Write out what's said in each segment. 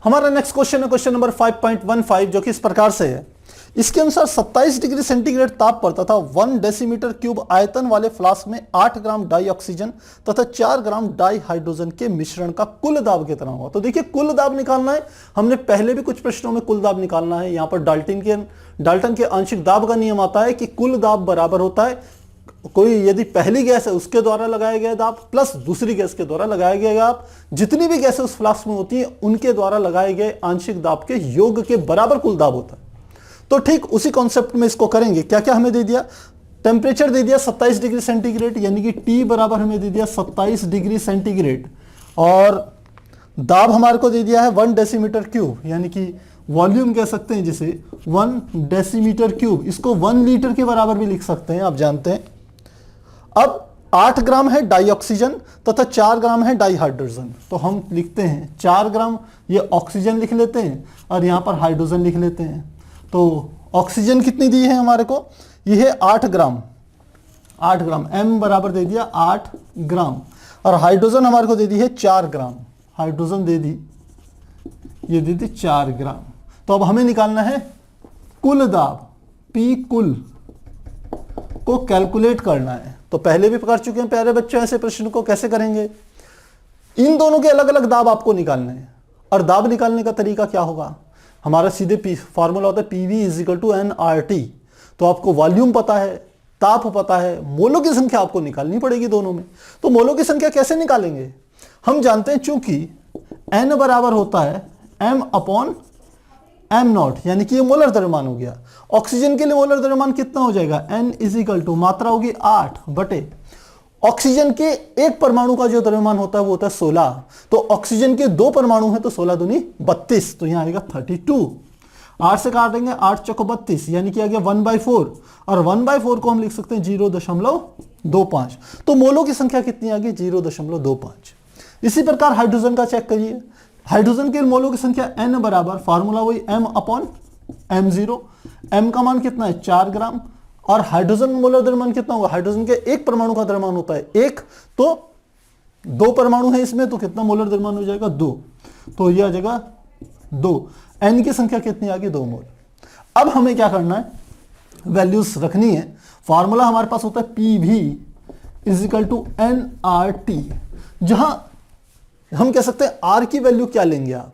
हमारा next question है question number 5.15 जो कि इस प्रकार से है। इसके अनुसार 27 डिग्री सेंटीग्रेड ताप पर तथा 1 डेसीमीटर क्यूब आयतन वाले फ्लास्क में 8 ग्राम डाई ऑक्सीजन तथा 4 ग्राम डाई हाइड्रोजन के मिश्रण का कुल दाब कितना होगा। तो देखिए कुल दाब निकालना है, हमने पहले भी कुछ प्रश्नों में कुल दाब निकालना है। यहां पर डाल्टन के आंशिक दाब का नियम आता है कि कुल दाब बराबर होता है कोई यदि पहली गैस है उसके द्वारा लगाया गया दाब प्लस दूसरी गैस के द्वारा लगाया गया दाब, जितनी भी गैसें उस फ्लास्क में होती हैं उनके द्वारा लगाए गए आंशिक दाब के योग के बराबर कुल दाब होता है। तो ठीक उसी कॉन्सेप्ट में इसको करेंगे। क्या क्या हमें दे दिया, टेम्परेचर दे दिया 27 डिग्री सेंटीग्रेड यानी कि T बराबर हमें दे दिया 27 डिग्री सेंटीग्रेड, और दाब हमारे को दे दिया है 1 डेसीमीटर क्यूब यानी कि वॉल्यूम कह सकते हैं जिसे 1 डेसीमीटर क्यूब, इसको 1 लीटर के बराबर भी लिख सकते हैं, आप जानते हैं। अब 8 ग्राम है डाई ऑक्सीजन तथा 4 ग्राम है डाई हाइड्रोजन, तो हम लिखते हैं 4 ग्राम ये ऑक्सीजन लिख लेते हैं और यहां पर हाइड्रोजन लिख लेते हैं। तो ऑक्सीजन कितनी दी है हमारे को, ये है 8 ग्राम, 8 ग्राम M बराबर दे दिया 8 ग्राम, और हाइड्रोजन हमारे को दे दी है 4 ग्राम, हाइड्रोजन दे दी, ये दे दी 4 ग्राम। तो अब हमें निकालना है कुल दाब, P कुल को कैलकुलेट करना है। तो पहले भी कर चुके हैं प्यारे बच्चों ऐसे प्रश्न को, कैसे करेंगे, इन दोनों के अलग अलग दाब आपको निकालने हैं। और दाब निकालने का तरीका क्या होगा, हमारा सीधे फॉर्मूला होता है PV = nRT। तो आपको वॉल्यूम पता है, ताप पता है, मोलों की संख्या आपको निकालनी पड़ेगी दोनों में। तो मोलों की संख्या कैसे निकालेंगे, हम जानते हैं चूंकि N बराबर होता है M/m0 यानी कि ये मोलर द्रव्यमान हो गया। ऑक्सीजन के लिए मोलर द्रव्यमान कितना हो जाएगा, N = मात्रा होगी 8 बटे ऑक्सीजन के एक परमाणु का जो द्रव्यमान होता है वो होता है 16। तो ऑक्सीजन के 2 परमाणु हैं तो 16 दूनी 32, तो यहां आएगा 32। 8 से काटेंगे 8 चौको 32 यानी कि आ गया 1/4, और 1/4 को हम लिख सकते हैं 0.25। तो मोलों की संख्या कितनी आ गई 0.25। इसी प्रकार हाइड्रोजन का चेक करिए, हाइड्रोजन के मोलों की संख्या N बराबर फॉर्मूला वही M/m0, M का मान कितना है 4 ग्राम, और हाइड्रोजन मोलर द्रव्यमान कितना होगा, हाइड्रोजन के एक परमाणु का द्रव्यमान होता है 1, तो 2 परमाणु है इसमें, तो कितना मोलर द्रव्यमान हो जाएगा 2, तो यह आ जाएगा 2। N की संख्या कितनी आ गई 2 मोल। अब हमें क्या करना है, वैल्यूज रखनी है। फॉर्मूला हमारे पास होता है PV = nRT, जहां हम कह सकते हैं R की वैल्यू क्या लेंगे आप,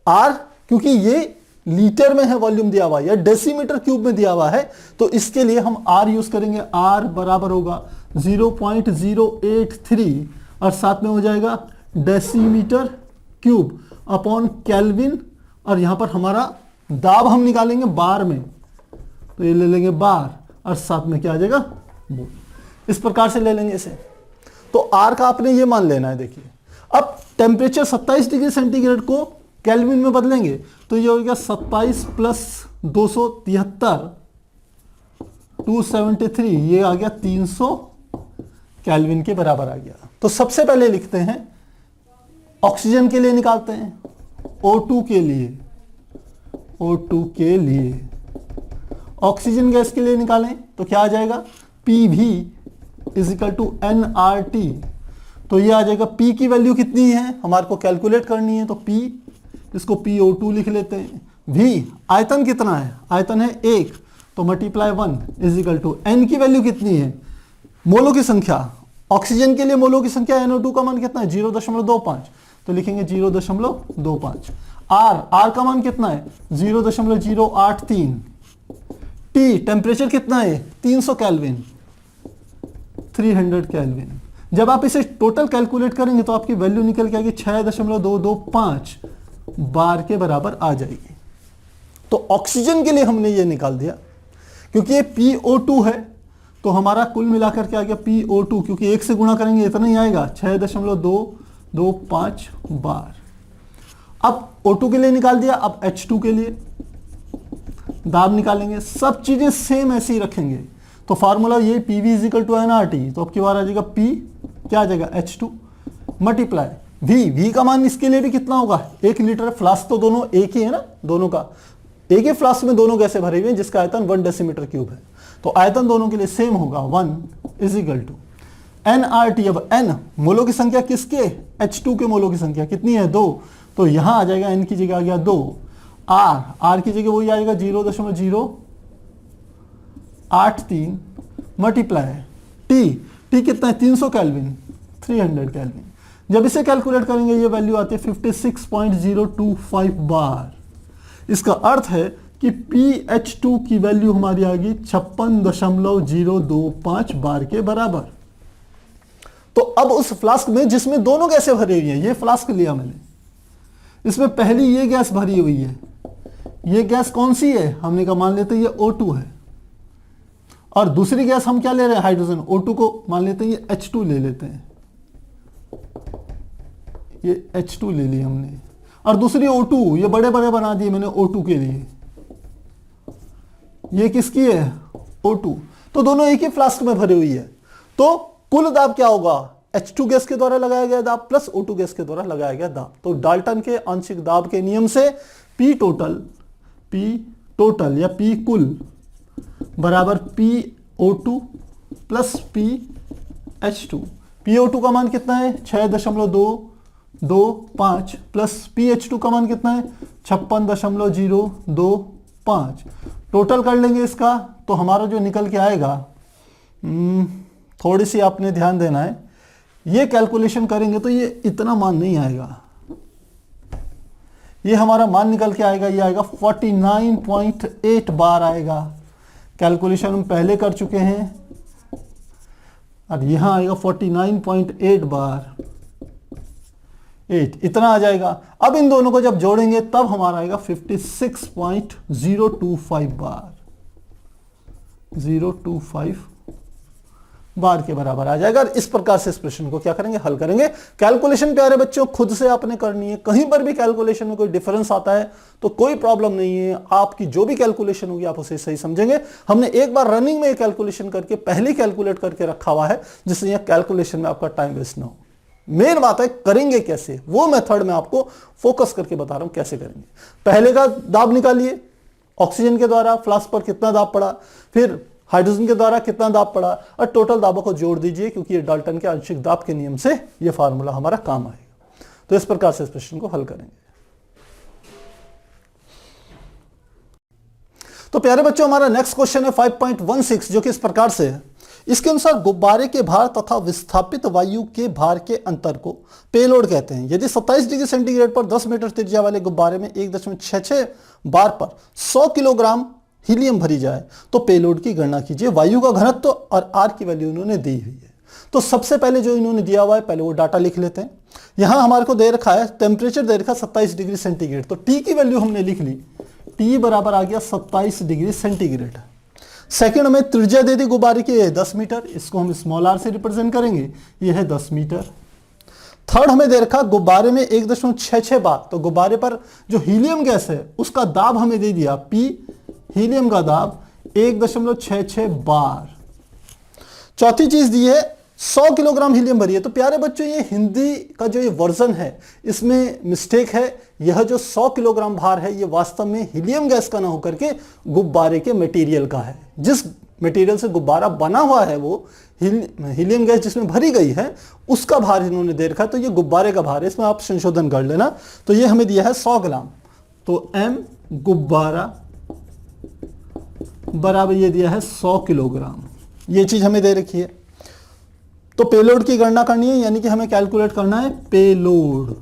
R क्योंकि ये लीटर में है वॉल्यूम दिया हुआ या डेसीमीटर क्यूब में दिया हुआ है, तो इसके लिए हम R यूज करेंगे। R बराबर होगा 0.083 और साथ में हो जाएगा डेसीमीटर क्यूब अपॉन केल्विन, और यहां पर हमारा दाब हम निकालेंगे बार में, तो ये ले लेंगे बार और साथ में क्या आ जाएगा मोल, इस प्रकार से ले लेंगे इसे। तो R का आपने ये मान लेना है। देखिए अब टेम्परेचर 27 डिग्री सेंटीग्रेड को केल्विन में बदलेंगे तो ये हो गया 27 + 273 273, ये आ गया 300 केल्विन के बराबर आ गया। तो सबसे पहले लिखते हैं ऑक्सीजन के लिए निकालते हैं, O2 के लिए, O2 के लिए ऑक्सीजन गैस के लिए निकालें तो क्या आ जाएगा PV = nRT। तो ये आ जाएगा, P की वैल्यू कितनी है हमारे को कैलकुलेट करनी है, तो P इसको PO2 लिख लेते हैं। V आयतन कितना है, आयतन है 1, तो मल्टीप्लाई 1 = N की वैल्यू कितनी है, मोलों की संख्या, ऑक्सीजन के लिए मोलों की संख्या NO2 का मान कितना है 0.25, तो लिखेंगे 0.25। R का मान कितना है 0.083। T टेम्परेचर कितना है 300 केल्विन, 300 केल्विन। जब आप इसे टोटल कैलकुलेट करेंगे तो आपकी वैल्यू निकल के आएगी 6.225 बार के बराबर आ जाएगी। तो ऑक्सीजन के लिए हमने ये निकाल दिया, क्योंकि ये PO2 है तो हमारा कुल मिलाकर के आ गया PO2, क्योंकि 1 से गुणा करेंगे इतना ही आएगा 6.225 बार। अब O2 के लिए निकाल दिया, अब H2 के लिए दाब निकालेंगे। सब चीजें सेम ऐसे ही रखेंगे। तो फार्मूला ये PV = nRT, तो अब की बार आ जाएगा P क्या आ जाएगा H2 मल्टीप्लाई V का मान इसके लिए भी कितना होगा 1 लीटर। फ्लास्क तो दोनों एक ही है ना, दोनों का एक ही फ्लास्क में दोनों गैसें भरी हुई हैं जिसका आयतन 1 डेसीमीटर क्यूब है, तो आयतन दोनों के लिए सेम होगा 1 = nRT। अब N मोलों की संख्या किसके, H2 के मोलों की संख्या कितनी है 2, तो यहां आ जाएगा n की जगह आ गया 2, r की जगह वही आएगा 0.083 मल्टीप्लाई t कितना है 300 केल्विन 300 केल्विन। जब इसे कैलकुलेट करेंगे ये वैल्यू आती है 56.025 बार। इसका अर्थ है कि pH2 की वैल्यू हमारी आ गई 56.025 बार के बराबर। तो अब उस फ्लास्क में जिसमें दोनों गैसें भरी हुई हैं, ये फ्लास्क लिया मैंने, इसमें पहली ये गैस भरी हुई है, ये गैस कौन सी है, हमने कहा मान लेते हैं ये O2 है, और दूसरी गैस हम क्या ले रहे हैं हाइड्रोजन, O2 को मान लेते हैं ये H2 ले लेते हैं, ये H2 ले लिया हमने, और दूसरी O2, ये बड़े बड़े बना दिए मैंने O2 के लिए, ये किसकी है O2। तो दोनों एक ही फ्लास्क में भरी हुई है, तो कुल दाब क्या होगा, H2 गैस के द्वारा लगाया गया दाब प्लस O2 गैस के द्वारा लगाया गया दाब। तो डाल्टन के आंशिक दाब के नियम से P टोटल या P कुल बराबर PO2 प्लस PH2। PO2 का मान कितना है 6.225 प्लस PH2 का मान कितना है 56.025। टोटल कर लेंगे इसका तो हमारा जो निकल के आएगा, थोड़ी सी आपने ध्यान देना है, ये कैलकुलेशन करेंगे तो ये इतना मान नहीं आएगा, ये हमारा मान निकल के आएगा, ये आएगा 49.8 बार आएगा। कैलकुलेशन हम पहले कर चुके हैं और यहां आएगा 49.8 बार 8, इतना आ जाएगा। अब इन दोनों को जब जोड़ेंगे तब हमारा आएगा 56.025 बार, 025 बार के बराबर आ जाएगा। इस प्रकार से इस प्रश्न को क्या करेंगे, हल करेंगे। कैलकुलेशन प्यारे बच्चों खुद से आपने करनी है, कहीं पर भी कैलकुलेशन में कोई डिफरेंस आता है तो कोई प्रॉब्लम नहीं है, आपकी जो भी कैलकुलेशन होगी आप उसे सही समझेंगे। हमने एक बार रनिंग में कैलकुलेशन करके पहले कैलकुलेट करके रखा हुआ है, जिससे यह कैलकुलेशन में आपका टाइम वेस्ट ना हो। मेन बात है करेंगे कैसे, वो मेथड में आपको फोकस करके बता रहा हूं कैसे करेंगे। पहले का दाब निकालिए, ऑक्सीजन के द्वारा फ्लास्क पर कितना दाब पड़ा, फिर हाइड्रोजन के द्वारा कितना दाब पड़ा, और टोटल दाबों को जोड़ दीजिए, क्योंकि ये डाल्टन के आंशिक दाब के नियम से ये फार्मूला हमारा काम आएगा। तो इस प्रकार से इस प्रश्न को हल करेंगे। तो प्यारे बच्चों हमारा नेक्स्ट क्वेश्चन है 5.16, जो कि इस प्रकार से है। इसके अनुसार गुब्बारे के भार तथा विस्थापित वायु के भार के अंतर को पेलोड कहते हैं। यदि 27 डिग्री सेंटीग्रेड पर 10 मीटर त्रिज्या वाले गुब्बारे में 1.66 बार पर 100 किलोग्राम हीलियम भरी जाए तो पेलोड की गणना कीजिए। वायु का घनत्व और आर की वैल्यू इन्होंने दी हुई है। तो सबसे पहले जो इन्होंने दिया हुआ है पहले वो डाटा लिख लेते हैं। यहां हमारे को दे रखा है टेम्परेचर दे रखा 27 डिग्री सेंटीग्रेड, तो टी की वैल्यू हमने लिख ली, टी बराबर आ गया 27 डिग्री सेंटीग्रेड। सेकंड में त्रिज्या दे दी गुब्बारे की 10 मीटर, इसको हम स्मॉल आर से रिप्रेजेंट करेंगे, ये है 10 मीटर। थर्ड हमें दे रखा गुब्बारे में 1.66 बार, तो गुब्बारे पर जो हीलियम गैस है उसका दाब हमें दे दिया पी, हीलियम का दाब 1.66 बार। चौथी चीज दी है 100 किलोग्राम हीलियम भरी है। तो प्यारे बच्चों ये हिंदी का जो ये वर्जन है इसमें मिस्टेक है, यह जो 100 किलोग्राम भार है ये वास्तव में हीलियम गैस का ना होकर के गुब्बारे के मटेरियल का है। जिस मटेरियल से गुब्बारा बना हुआ है वो हीलियम गैस जिसमें भरी गई है उसका भार इन्होंने दे रखा है, तो ये गुब्बारे का भार है, इसमें आप संशोधन कर लेना। तो ये हमें दिया है 100 ग्राम, तो एम गुब्बारा बराबर ये दिया है 100 किलोग्राम, ये चीज हमें दे रखी है। तो पेलोड की गणना करनी है, यानी कि हमें कैलकुलेट करना है पेलोड,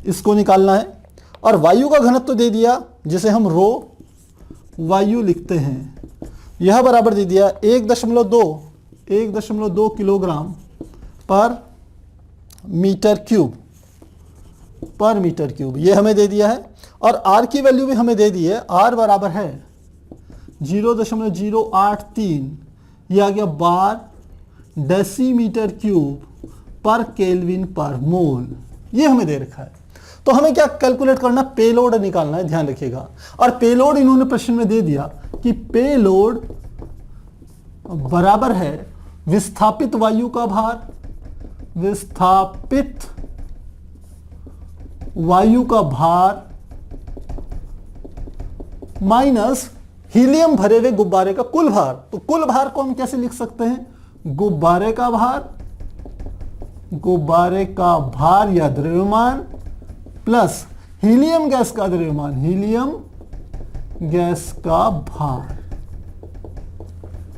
इसको निकालना है। और वायु का घनत्व दे दिया जिसे हम रो वायु लिखते हैं, यह बराबर दे दिया 1.2 किलोग्राम पर मीटर क्यूब, यह हमें दे दिया है। और आर की वैल्यू भी हमें दे दी है, आर बराबर है 0.083, यह आ गया बार डेसीमीटर क्यूब पर केल्विन पर मोल, ये हमें दे रखा है। तो हमें क्या कैलकुलेट करना, पेलोड निकालना है, ध्यान रखिएगा। और पेलोड इन्होंने प्रश्न में दे दिया कि पेलोड बराबर है विस्थापित वायु का भार, विस्थापित वायु का भार माइनस हीलियम भरे हुए गुब्बारे का कुल भार। तो कुल भार को हम कैसे लिख सकते हैं, गुब्बारे का भार या द्रव्यमान प्लस हीलियम गैस का द्रव्यमान, हीलियम गैस का भार।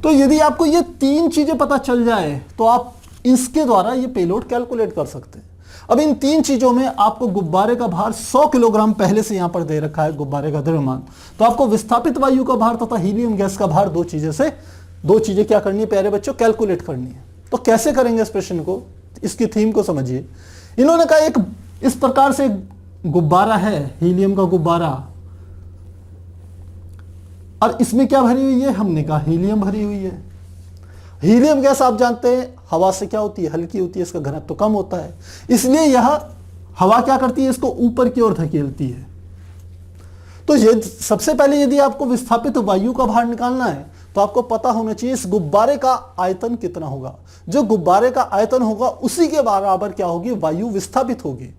तो यदि आपको ये तीन चीजें पता चल जाए तो आप इसके द्वारा ये पेलोड कैलकुलेट कर सकते हैं। अब इन तीन चीजों में आपको गुब्बारे का भार 100 किलोग्राम पहले से यहां पर दे रखा है, गुब्बारे का द्रव्यमान। तो आपको विस्थापित वायु का भार तथा हीलियम गैस का भार दो चीजें क्या करनी है प्यारे बच्चों, कैलकुलेट करनी है। तो कैसे करेंगे इस प्रश्न को, इसकी थीम को समझिए। इन्होंने कहा एक इस प्रकार से गुब्बारा है, हीलियम का गुब्बारा, और इसमें क्या भरी हुई है, हमने कहा हीलियम भरी हुई है। हीलियम गैस आप जानते हैं हवा से क्या होती है, हल्की होती है, इसका घनत्व तो कम होता है, इसलिए यह हवा क्या करती है, इसको ऊपर की ओर धकेलती है। तो ये सबसे पहले यदि आपको विस्थापित वायु का भार निकालना है तो आपको पता होना चाहिए इस गुब्बारे का आयतन कितना होगा। जो गुब्बारे का आयतन होगा उसी के बराबर क्या होगी, वायु विस्थापित होगी।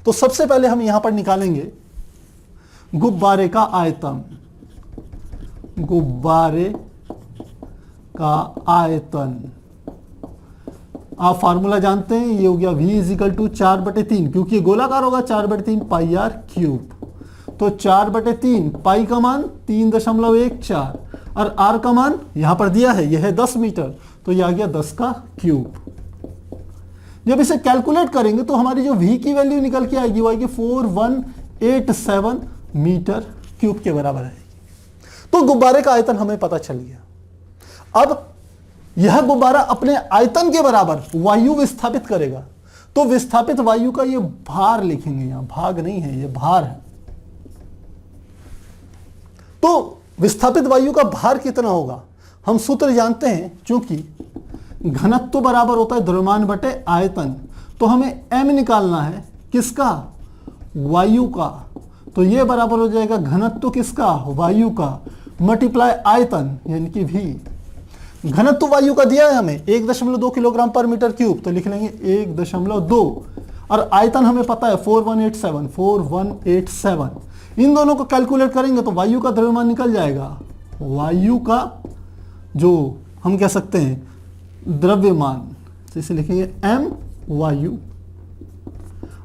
तो सबसे पहले हम यहां पर निकालेंगे गुब्बारे का आयतन, गुब्बारे का आयतन। आप फार्मूला जानते हैं, ये हो गया V = 4/3, क्योंकि गोलाकार होगा 4/3 पाई आर क्यूब। तो 4/3 पाई का मान 3.14 और आर का मान यहां पर दिया है, यह है 10 मीटर, तो यह आ गया 10 का क्यूब। जब इसे कैलकुलेट करेंगे तो हमारी जो V की वैल्यू निकल के आएगी वो आएगी 4187 मीटर क्यूब के बराबर आएगी। तो गुब्बारे का आयतन हमें पता चल गया। अब यह गुब्बारा अपने आयतन के बराबर वायु विस्थापित करेगा, तो विस्थापित वायु का ये भार लिखेंगे, यहां भाग नहीं है, ये भार है। तो विस्थापित वायु का भार कितना होगा, हम सूत्र जानते हैं, क्योंकि घनत्व बराबर होता है द्रव्यमान बटे आयतन। तो हमें m निकालना है, किसका, वायु का। तो ये बराबर हो जाएगा घनत्व किसका, वायु का, मल्टीप्लाई आयतन यानी कि v। घनत्व वायु का दिया है हमें 1.2 किलोग्राम पर मीटर क्यूब, तो लिख लेंगे 1.2, और आयतन हमें पता है 4187। इन दोनों को कैलकुलेट करेंगे तो वायु का द्रव्यमान निकल जाएगा, वायु का जो हम कह सकते हैं द्रव्यमान, तो इसे लिखेंगे m वायु,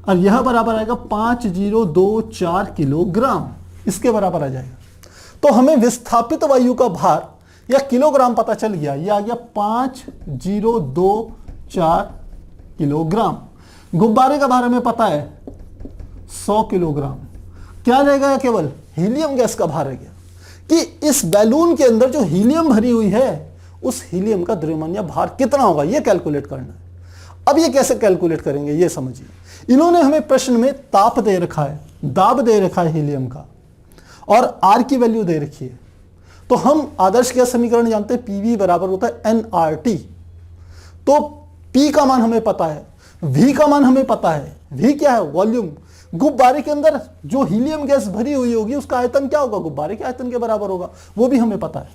और यह बराबर आएगा 5024 किलोग्राम, इसके बराबर आ जाएगा। तो हमें विस्थापित वायु का भार या किलोग्राम पता चल गया, यह आ गया 5024 किलोग्राम। गुब्बारे का भार हमें पता है 100 किलोग्राम। क्या रहेगा, केवल हीलियम गैस का भार रह गया कि इस बैलून के अंदर जो हीलियम भरी हुई है उस हीलियम का द्रव्यमान या भार कितना होगा, यह कैलकुलेट करना है। अब ये कैसे कैलकुलेट करेंगे ये समझिए। इन्होंने हमें प्रश्न में ताप दे रखा है, दाब दे रखा है हीलियम का, और आर की वैल्यू दे रखी है। तो हम आदर्श गैस समीकरण जानते हैं, पीवी बराबर होता है nRT। तो P का मान हमें पता है, V का मान हमें पता है। V क्या है, वॉल्यूम। गुब्बारे के अंदर जो हीलियम गैस भरी हुई होगी उसका आयतन क्या होगा, गुब्बारे के आयतन के बराबर होगा, वो भी हमें पता है।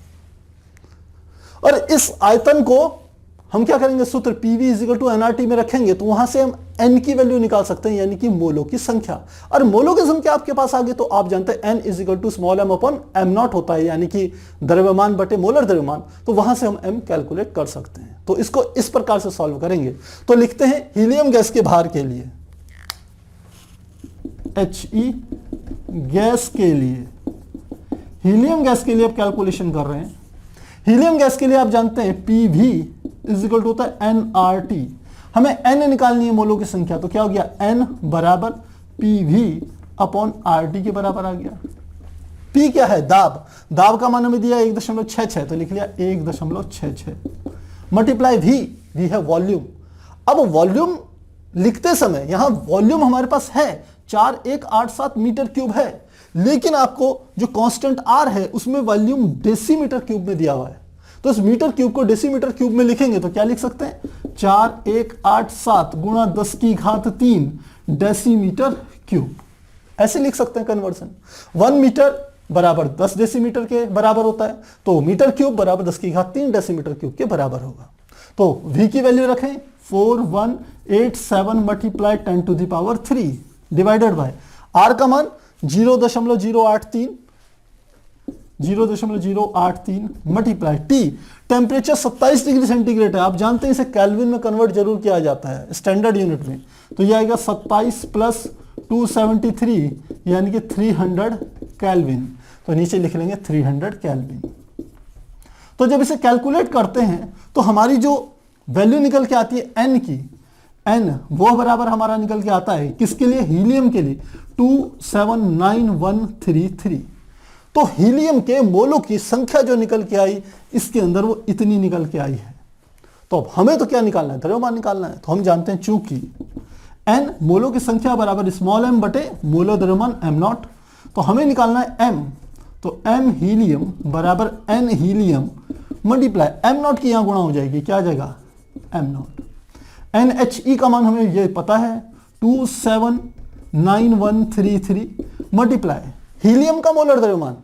और इस आयतन को हम क्या करेंगे, सूत्र PV = nRT में रखेंगे, तो वहां से हम n की वैल्यू निकाल सकते हैं, यानी कि मोलों की संख्या। और मोलों की संख्या आपके पास आ गई तो आप जानते हैं n = m/m0 होता है, यानी कि द्रव्यमान बटे मोलर द्रव्यमान। तो वहां से हम m कैलकुलेट कर सकते हैं। तो इसको इस प्रकार से सॉल्व करेंगे। तो लिखते हैं हीलियम गैस के भार के लिए, He गैस के लिए, हीलियम गैस के लिए आप कैलकुलेशन कर रहे हैं। हीलियम गैस के लिए आप जानते हैं PV = होता है nRT। हमें n निकालनी है मोलों की संख्या, तो क्या हो गया, n बराबर PV/RT के बराबर आ गया। P क्या है, दाब। दाब का मान हमें दिया 1.66, तो लिख लिया 1.66 मल्टीप्लाई V है वॉल्यूम। अब वॉल्यूम लिखते समय यहां वॉल्यूम हमारे पास है 4187 मीटर क्यूब है, लेकिन आपको जो कांस्टेंट R है उसमें वॉल्यूम डेसीमीटर क्यूब में दिया हुआ है। तो इस मीटर क्यूब को डेसीमीटर क्यूब में लिखेंगे तो क्या लिख सकते हैं, 4187 गुणा 10⁻³ डेसीमीटर क्यूब, ऐसे लिख सकते हैं कन्वर्सन। 1 मीटर बराबर 10 डेसीमीटर के बराबर होता है, तो मीटर क्यूब बराबर 10⁻³ डेसीमीटर क्यूब के बराबर होगा। तो V की वैल्यू रखें 4187 मल्टीप्लाई 10⁻³ डिवाइडेड बाय R का मान 0.083 multiply T। Temperature 27 degree centigrade है, आप जानते हैं इसे केल्विन में कन्वर्ट जरूर किया जाता है स्टैंडर्ड यूनिट में। तो यह आएगा 27 + 273 यानी कि 300 केल्विन। तो नीचे लिख लेंगे 300 केल्विन। तो जब इसे कैलकुलेट करते हैं तो हमारी जो वैल्यू निकल के आती है एन की, एन वो बराबर हमारा निकल के आता है किसके लिए, हीलियम के लिए 279133। तो हीलियम के मोलों की संख्या जो निकल के आई इसके अंदर वो इतनी निकल के आई है। तो अब हमें तो क्या निकालना है, द्रव्यमान निकालना है। तो हम जानते हैं चूंकि एन मोलों की संख्या बराबर स्मॉल एम बटे मोलो द्रव्यमान एम नॉट, तो हमें निकालना है एम। तो एम हीलियम बराबर N helium multiply M naught की यहां गुणा हो जाएगी, क्या आ जाएगा M naught. N H E का मान हमें ये पता है 279133 मल्टीप्लाई हीलियम का मोलर द्रव्यमान।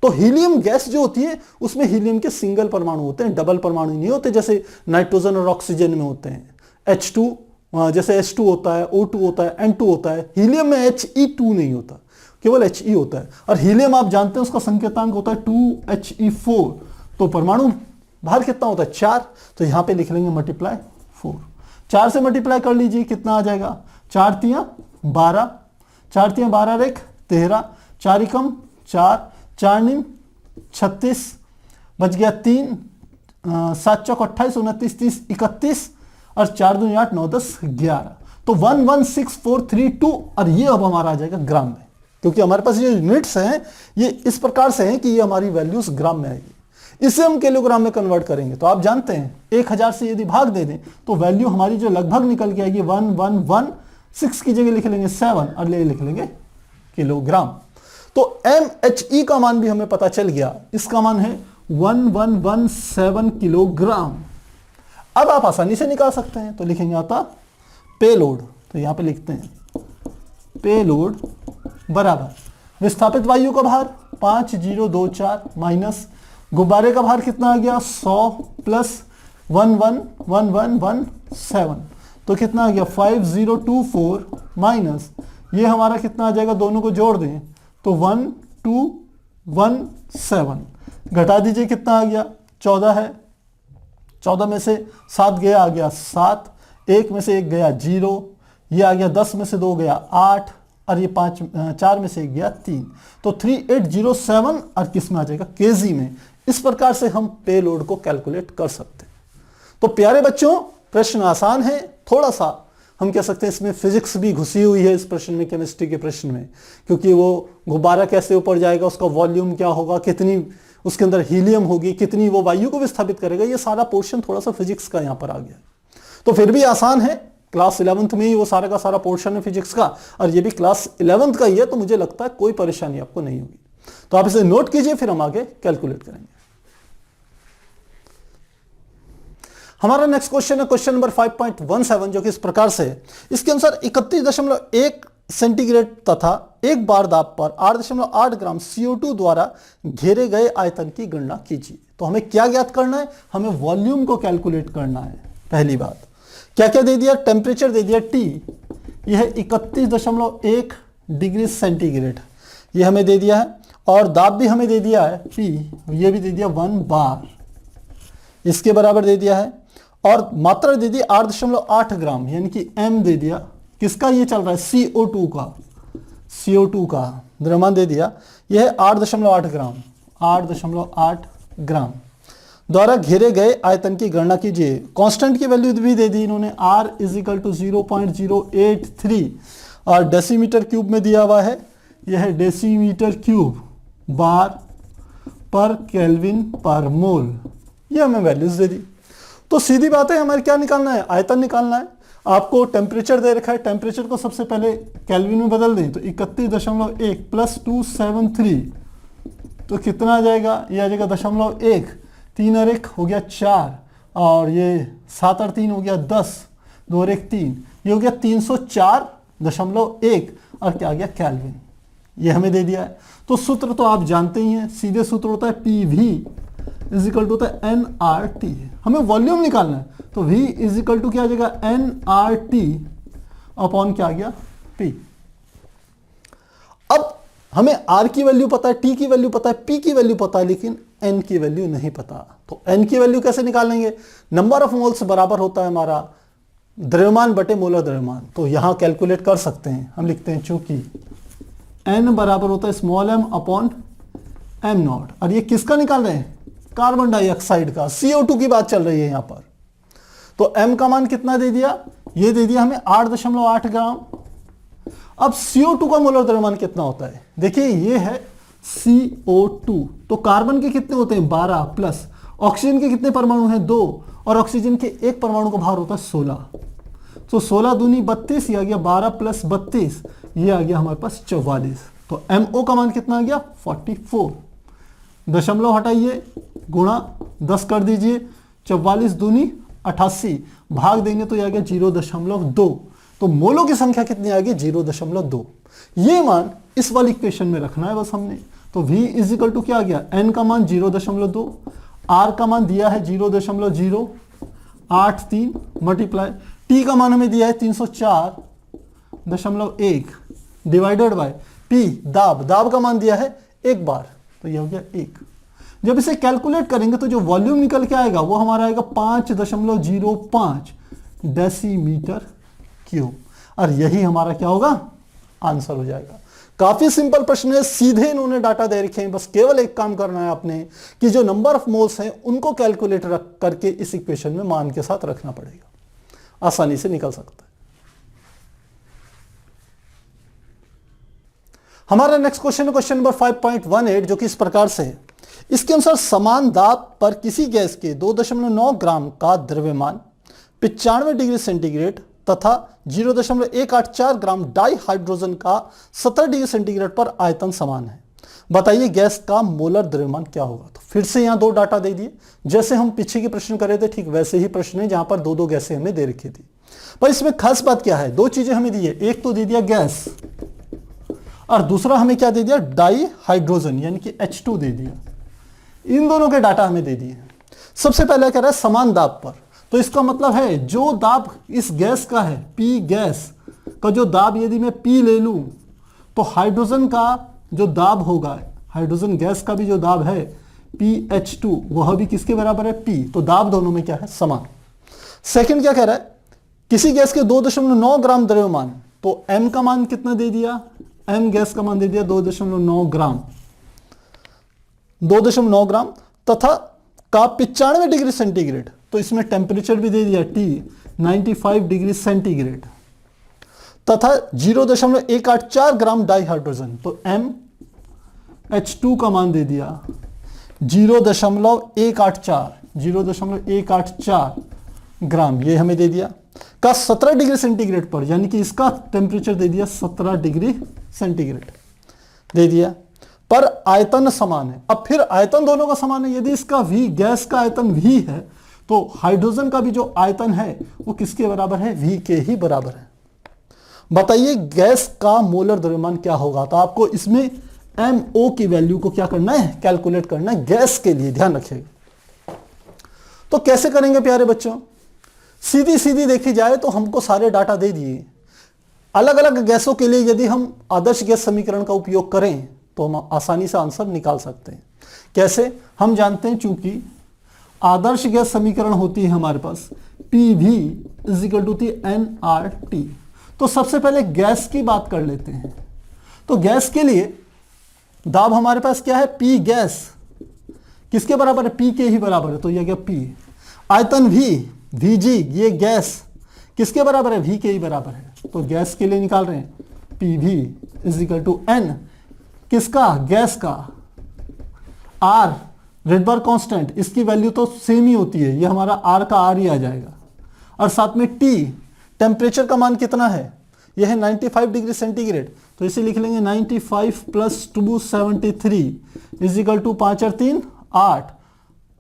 तो हीलियम गैस जो होती है उसमें हीलियम के सिंगल परमाणु होते हैं, डबल परमाणु नहीं होते जैसे नाइट्रोजन और ऑक्सीजन में होते हैं। H2 जैसे H2 होता है, O2 होता है, N2 होता है। हीलियम में He2 नहीं होता, केवल He होता है। और हीलियम आप जानते हैं उसका संकेतांक होता है 2He4। तो परमाणु भार कितना होता है 4। तो यहां पे लिख लेंगे मल्टीप्लाई 4। 4 से मल्टीप्लाई कर लीजिए, कितना आ जाएगा 4 तियां 12, 4 तियां 12 रेख 13, 4 एकम 4, 4 निम 36, बच गया 3, 7 चौक 28, 29, 30, 31 और 4 दूनी 8, 9 10 11। तो 116432 और ये अब हमारा आ जाएगा ग्राम में, क्योंकि हमारे पास ये यूनिट्स हैं ये इस प्रकार से हैं कि ये हमारी वैल्यूज ग्राम में आएगी। इसे हम किलोग्राम में कन्वर्ट करेंगे तो आप जानते हैं 1000 से यदि भाग दे दें तो वैल्यू हमारी जो लगभग निकल के आएगी 1116 की जगह लिख लेंगे 7 और लिख लेंगे किलोग्राम। तो MHE का मान भी हमें पता चल गया, इसका मान है 1117 किलोग्राम। अब आप आसानी से निकाल सकते हैं, तो लिखेंगे आता पेलोड। तो यहां पे लिखते हैं पेलोड बराबर विस्थापित वायु का भार 5024 माइनस गुब्बारे का भार कितना आ गया 100 प्लस 111117। तो कितना आ गया 5024 माइनस ये हमारा कितना आ जाएगा, दोनों को जोड़ दें तो 1217 घटा दीजिए कितना आ गया 14 है। 14 में से 7 गया आ गया 7, 1 में से 1 गया 0, ये आ गया 10 में से 2 गया 8 और ये 4 में से 1 गया 3। तो 3807 और किस में आ जाएगा केजी में। इस प्रकार से हम पेलोड को कैलकुलेट कर सकते हैं। तो प्यारे बच्चों प्रश्न आसान है, थोड़ा सा हम कह सकते हैं इसमें फिजिक्स भी घुसी हुई है इस प्रश्न में, केमिस्ट्री के प्रश्न में, क्योंकि वो गुब्बारा कैसे ऊपर जाएगा, उसका वॉल्यूम क्या होगा, कितनी उसके अंदर हीलियम होगी, कितनी वो वायु को विस्थापित करेगा, ये सारा पोर्शन थोड़ा सा फिजिक्स का यहाँ पर आ गया। तो फिर भी आसान है, क्लास 11th में ही वो सारा का सारा पोर्शन है फिजिक्स का और ये भी क्लास 11th का ही है, तो मुझे लगता है कोई परेशानी आपको नहीं होगी। तो आप इसे नोट कीजिए, फिर हम आगे कैलकुलेट करेंगे। हमारा नेक्स्ट क्वेश्चन है क्वेश्चन नंबर 5.17 जो कि इस प्रकार से है। इसके अनुसार 31.1 सेंटीग्रेड तथा 1 बार दाब पर 8.8 ग्राम CO2 द्वारा घेरे गए आयतन की गणना कीजिए। तो हमें क्या ज्ञात करना है, हमें वॉल्यूम को कैलकुलेट करना है। पहली बात क्या क्या दे दिया, टेम्परेचर दे दिया T, यह है 31.1 डिग्री सेंटीग्रेड, ये हमें दे दिया है, और दाब भी हमें दे दिया है P, ये भी दे दिया 1 बार, इसके बराबर दे दिया है, और मात्रा दे दी 8.8 ग्राम यानी कि M दे दिया, किसका ये चल रहा है CO2 का द्रव्यमान दे दिया, यह है 8.8 ग्राम, 8.8 ग्राम द्वारा घेरे गए आयतन की गणना कीजिए। कांस्टेंट की वैल्यू भी दे दी इन्होंने, R = 0.083 और डेसीमीटर क्यूब में दिया हुआ है, यह है डेसीमीटर क्यूब बार पर केल्विन पर मोल, ये हमें वैल्यूज दे दी। तो सीधी बात है हमारे क्या निकालना है, आयतन निकालना है। आपको टेम्परेचर दे रखा है, टेम्परेचर को सबसे पहले केल्विन में बदल दें तो 31.1 प्लस 273 तो कितना आ जाएगा, ये आ जाएगा 0.1, 3 और 1 हो गया 4 और ये 7 और 3 हो गया 10, 2 और 1 3, ये हो गया 304.1 और क्या आ गया केल्विन, ये हमें दे दिया है। तो सूत्र तो आप जानते ही हैं, सीधे सूत्र होता है PV = होता है nRT, हमें वॉल्यूम निकालना है तो V = क्या आ जाएगा nRT अपॉन क्या आ गया P। अब हमें R की वैल्यू पता है, T की वैल्यू पता है, P की वैल्यू पता है, लेकिन N की वैल्यू नहीं पता। तो N की वैल्यू कैसे निकालेंगे, नंबर ऑफ मोल्स बराबर होता है हमारा द्रव्यमान बटे मोलर द्रव्यमान, तो यहां कैलकुलेट कर सकते हैं। हम लिखते हैं चूंकि n बराबर होता है small m upon m not, और ये किसका निकाल रहे हैं, कार्बन डाइऑक्साइड का, CO2 की बात चल रही है यहां पर। तो m का मान कितना दे दिया, ये दे दिया हमें 8.8 ग्राम। अब CO2 का मोलर द्रव्यमान कितना होता है, देखिए ये है CO2, तो कार्बन के कितने होते हैं 12 प्लस ऑक्सीजन के कितने परमाणु हैं 2, और ऑक्सीजन के एक परमाणु का भार होता है 16, तो 16 दूनी 32, ये आ गया 12 प्लस 32, ये आ गया हमारे पास 44। तो MO का मान कितना आ गया 44, दशमलव हटाइए, गुणा 10 कर दीजिए, 44 दूनी 88, भाग देंगे तो ये आ गया 0.2, तो मोलों की संख्या कितनी आ गई 0.2। ये मान इस वाली इक्वेशन में रखना है बस हमने। तो V इज इक्वल टू क्या आ गया, N का मान 0.2, R का मान दिया है 0.083 मल्टीप्लाई, T का मान हमें दिया है 304.1 डिवाइडेड बाय P दाब का मान दिया है 1 बार, तो ये हो गया 1। जब इसे कैलकुलेट करेंगे तो जो वॉल्यूम निकल के आएगा वो हमारा आएगा 5.05 डेसीमीटर क्यूब, और यही हमारा क्या होगा आंसर हो जाएगा। काफी सिंपल प्रश्न है, सीधे इन्होंने डाटा दे रखे हैं, बस केवल एक काम करना है आपने कि जो नंबर ऑफ मोल्स हैं उनको कैलकुलेट करके इस इक्वेशन में मान के साथ रखना पड़ेगा, आसानी से निकल सकता है। हमारा नेक्स्ट क्वेश्चन है क्वेश्चन नंबर 5.18, जो कि इस प्रकार से है। इसके अनुसार समान दाब पर किसी गैस के 2.9 ग्राम का द्रव्यमान 95 डिग्री सेंटीग्रेड तथा 0.184 ग्राम डाई हाइड्रोजन का 17 डिग्री सेंटीग्रेड पर आयतन समान है। बताइए गैस का मोलर द्रव्यमान क्या होगा। तो फिर से यहां दो डाटा दे दिए, जैसे हम पीछे के प्रश्न करे थे ठीक वैसे ही प्रश्न है, जहां पर दो गैसें हमें दे रखी थी। पर इसमें खास बात क्या है, दो चीजें हमें दी है, एक तो दे दिया गैस और दूसरा हमें क्या दे दिया डाई हाइड्रोजन यानी कि H2 दे दिया। इन दोनों के डाटा हमें दे दिए। सबसे पहले कह रहा है समान दाब पर, तो इसका मतलब है जो दाब इस गैस का है P गैस का जो दाब यदि मैं P ले लूं तो हाइड्रोजन का जो दाब होगा, हाइड्रोजन गैस का भी जो दाब है PH2 वह भी किसके बराबर है P, तो दाब दोनों में क्या है समान। सेकंड क्या कह रहा है, किसी गैस के 2.9 ग्राम द्रव्यमान, तो M का मान कितना दे दिया, M गैस का मान दे दिया 2.9 ग्राम, 2.9 ग्राम तथा का 95 डिग्री सेंटीग्रेड, तो इसमें टेम्परेचर भी दे दिया T 95 डिग्री सेंटीग्रेड तथा 0.184 ग्राम डाई हाइड्रोजन, तो MH2 का मान दे दिया 0.184 ग्राम, ये हमें दे दिया का 17 डिग्री सेंटीग्रेड पर, यानी कि इसका टेम्परेचर दे दिया 17 डिग्री सेंटीग्रेड दे दिया, पर आयतन समान है। अब फिर आयतन दोनों का समान है, यदि इसका V गैस का आयतन V है तो हाइड्रोजन का भी जो आयतन है वो किसके बराबर है, V के ही बराबर है। बताइए गैस का मोलर द्रव्यमान क्या होगा, तो आपको इसमें MO की वैल्यू को क्या करना है, कैलकुलेट करना है गैस के लिए, ध्यान रखिएगा। तो कैसे करेंगे प्यारे बच्चों, सीधी सीधी देखी जाए तो हमको सारे डाटा दे दिए, अलग अलग गैसों के लिए यदि हम आदर्श गैस समीकरण का उपयोग करें तो हम आसानी से आंसर निकाल सकते हैं। कैसे, हम जानते हैं चूंकि आदर्श गैस समीकरण होती है हमारे पास PV is equal to nRT। तो सबसे पहले गैस की बात कर लेते हैं। तो गैस के लिए दाब हमारे पास क्या है, P गैस किसके बराबर है, P के ही बराबर है, तो यह गया P। आयतन V Vg ये गैस किसके बराबर है, V के ही बराबर है, तो गैस के लिए निकाल रहे हैं PV is equal to N किसका, गैस का, R रेडबर्ग कांस्टेंट, इसकी वैल्यू तो सेम ही होती है, ये हमारा R का R ही आ जाएगा, और साथ में T टेम्परेचर का मान कितना है, यह है 95 डिग्री सेंटीग्रेड, तो इसे लिख लेंगे 95 प्लस 273 इज इक्वल टू 5 और 3 8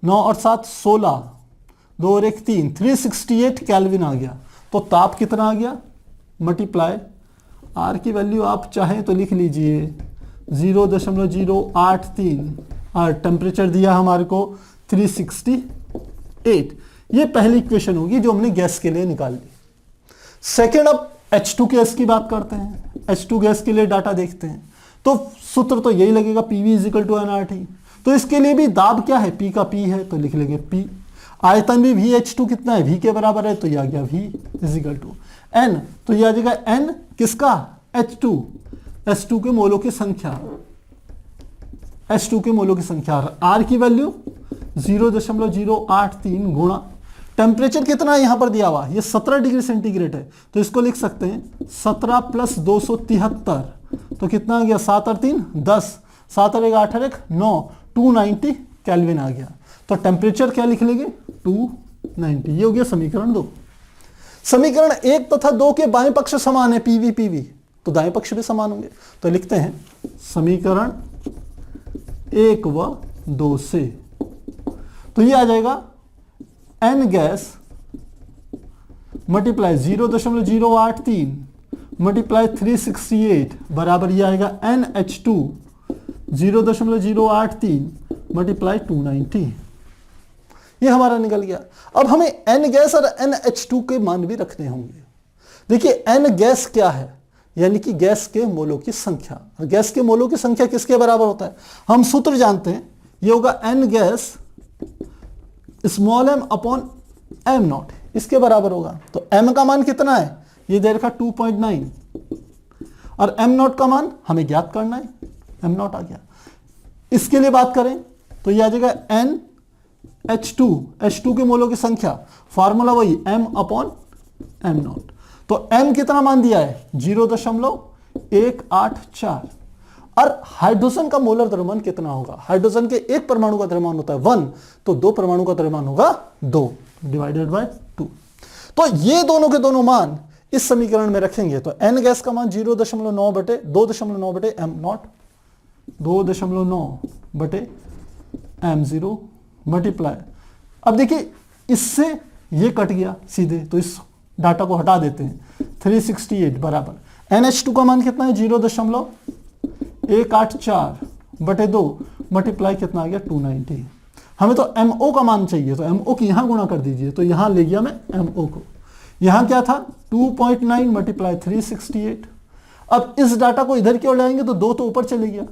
9 और 7 16 2 और 1 3 368 केल्विन आ गया। तो ताप कितना आ गया, मल्टीप्लाई R की वैल्यू आप चाहें तो लिख लीजिए 0.083 और टेम्परेचर दिया हमारे को 368। ये पहली इक्वेशन होगी जो हमने गैस के लिए निकाल ली। सेकेंड, अब H2 गैस की बात करते हैं। H2 गैस के लिए डाटा देखते हैं, तो सूत्र तो यही लगेगा PV is equal to nRT। तो इसके लिए भी दाब क्या है, P का P है, तो लिख लेंगे P। आयतन भी VH2 कितना है, V के बराबर है, तो ये आ गया V इजिकल टू N, तो ये आ जाएगा N किसका, H2, H2 के मोलों की संख्या, H2 के मोलों की संख्या, R की वैल्यू 0.083 गुणा टेम्परेचर कितना है यहां पर दिया हुआ, ये 17 डिग्री सेंटीग्रेड है, तो इसको लिख सकते हैं 17 प्लस 273, तो कितना आ गया, 7 और 3 10, 7 और 1 8 और 1 9, 290 केल्विन आ गया। तो टेम्परेचर क्या लिख लेंगे, 290। ये हो गया समीकरण 2। समीकरण 1 तथा 2 के बाएं पक्ष समान है, PV PV, तो दाएं पक्ष भी समान होंगे, तो लिखते हैं समीकरण 1 व 2 से, तो ये आ जाएगा N गैस मल्टीप्लाई 0.083 मल्टीप्लाई 368 बराबर ये आएगा NH2 0.083 मल्टीप्लाई 290, ये हमारा निकल गया। अब हमें N गैस और NH2 के मान भी रखने होंगे। देखिए N गैस क्या है, यानी कि गैस के मोलों की संख्या, और गैस के मोलों की संख्या किसके बराबर होता है, हम सूत्र जानते हैं, ये होगा N gas small m upon m not, इसके बराबर होगा। तो m का मान कितना है, ये दे रखा 2.9, और m नॉट का मान हमें ज्ञात करना है, m नॉट आ गया। इसके लिए बात करें तो ये आ जाएगा NH2, H2 के मोलों की संख्या, फार्मूला वही m अपॉन m नॉट। तो m कितना मान दिया है, 0.184, और हाइड्रोजन का मोलर द्रव्यमान कितना होगा, हाइड्रोजन के एक परमाणु का द्रव्यमान होता है 1, तो 2 परमाणु का द्रव्यमान होगा 2 डिवाइडेड बाय 2। तो ये दोनों के दोनों मान इस समीकरण में रखेंगे, तो N गैस का मान 0.9 बटे 2.9 बटे m नॉट, 2.9 बटे m0 मल्टीप्लाई, अब देखिए इससे ये कट गया सीधे, तो इस डाटा को हटा देते हैं, 368 बराबर NH2 का मान कितना है, 0.184 बटे 2 मल्टीप्लाई कितना आ गया 290। हमें तो MO का मान चाहिए, तो MO की यहां गुणा कर दीजिए, तो यहां ले गया मैं MO को, यहां क्या था 2.9 मल्टीप्लाई 368। अब इस डाटा को इधर की ओर लाएंगे तो 2 तो ऊपर चले गया,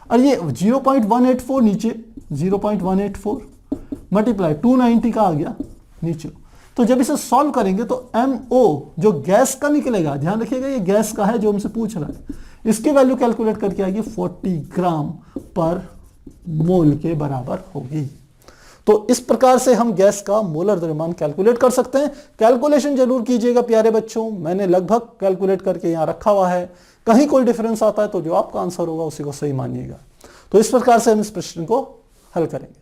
और ये 0.184 नीचे, 0.184 मल्टीप्लाई 290 का आ गया नीचे। तो जब इसे सॉल्व करेंगे तो MO जो गैस का निकलेगा, ध्यान रखिएगा ये गैस का है जो हमसे पूछ रहा है, इसकी वैल्यू कैलकुलेट करके आएगी 40 ग्राम पर मोल के बराबर होगी। तो इस प्रकार से हम गैस का मोलर द्रव्यमान कैलकुलेट कर सकते हैं। कैलकुलेशन जरूर कीजिएगा प्यारे बच्चों, मैंने लगभग कैलकुलेट करके यहां रखा हुआ है, कहीं कोई डिफरेंस आता है तो जो आपका आंसर होगा उसी को सही मानिएगा। तो इस प्रकार से हम इस प्रश्न को हल करेंगे।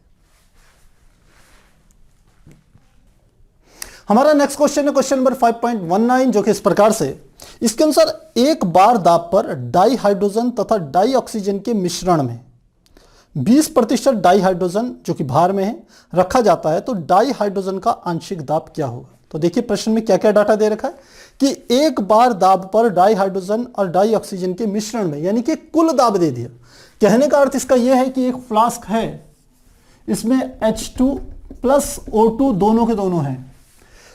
हमारा नेक्स्ट क्वेश्चन है क्वेश्चन नंबर 5.19, जो कि इस प्रकार से, इसके अनुसार एक बार दाब पर डाई हाइड्रोजन तथा डाई ऑक्सीजन के मिश्रण में 20% डाई हाइड्रोजन जो कि भार में है रखा जाता है, तो डाई हाइड्रोजन का आंशिक दाब क्या होगा। तो देखिए प्रश्न में क्या क्या डाटा दे रखा है कि एक बार दाब पर डाई हाइड्रोजन और डाई ऑक्सीजन के मिश्रण में, यानी कि कुल दाब दे दिया। कहने का अर्थ इसका यह है कि एक फ्लास्क है, इसमें H2 प्लस O2 दोनों के दोनों हैं,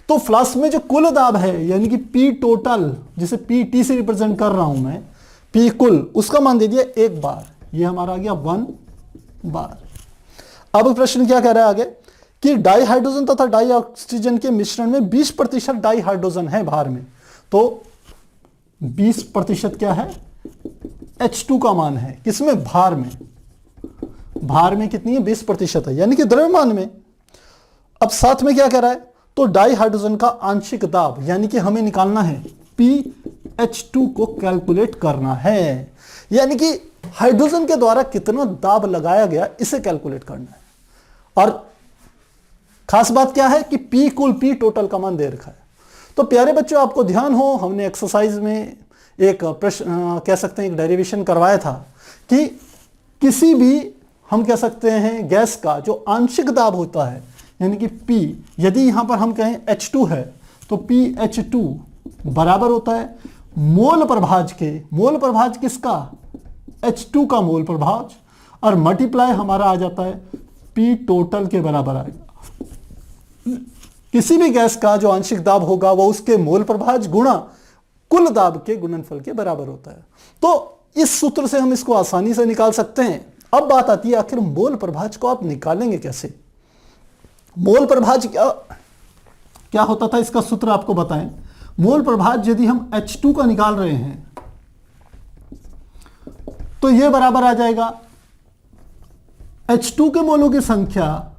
तो फ्लास्क में जो कुल दाब है, यानी कि P टोटल, जिसे PT से रिप्रेजेंट कर रहा हूं मैं, P कुल, उसका मान दे दिया एक बार, ये हमारा आ गया 1 बार। अब प्रश्न क्या कह रहा है आगे कि डाई हाइड्रोजन तथा डाई ऑक्सीजन के मिश्रण में 20% डाई हाइड्रोजन है भार में, तो 20% क्या है, H2 का मान है, किसमें, भार में, भार में कितनी है, 20% है, यानी कि द्रव्यमान में। अब साथ में क्या कह रहा है, तो डाई हाइड्रोजन का आंशिक दाब, यानी कि हमें निकालना है PH2 को कैलकुलेट करना है, यानी कि हाइड्रोजन के द्वारा कितना दाब लगाया गया इसे कैलकुलेट करना है। और खास बात क्या है कि P कुल P टोटल का मान दे रखा है। तो प्यारे बच्चों आपको ध्यान हो, हमने एक्सरसाइज में एक प्रश्न कह सकते हैं एक डेरिवेशन करवाया था कि किसी भी हम कह सकते हैं गैस का जो आंशिक दाब होता है, यानी कि P, यदि यहां पर हम कहें H2 है तो PH2 बराबर होता है मोल प्रभाज के, मोल प्रभाज किसका, H2 का मोल प्रभाज, और मल्टीप्लाई हमारा आ जाता है P टोटल के बराबर आएगा। किसी भी गैस का जो आंशिक दाब होगा वो उसके मोल प्रभाज गुणा कुल दाब के गुणनफल के बराबर होता है। तो इस सूत्र से हम इसको आसानी से निकाल सकते हैं। अब बात आती है आखिर मोल प्रभाज को आप निकालेंगे कैसे। मोल प्रभाज्य क्या क्या होता था, इसका सूत्र आपको बताएं। मोल प्रभाज्य यदि हम H2 का निकाल रहे हैं तो यह बराबर आ जाएगा H2 के मोलों की संख्या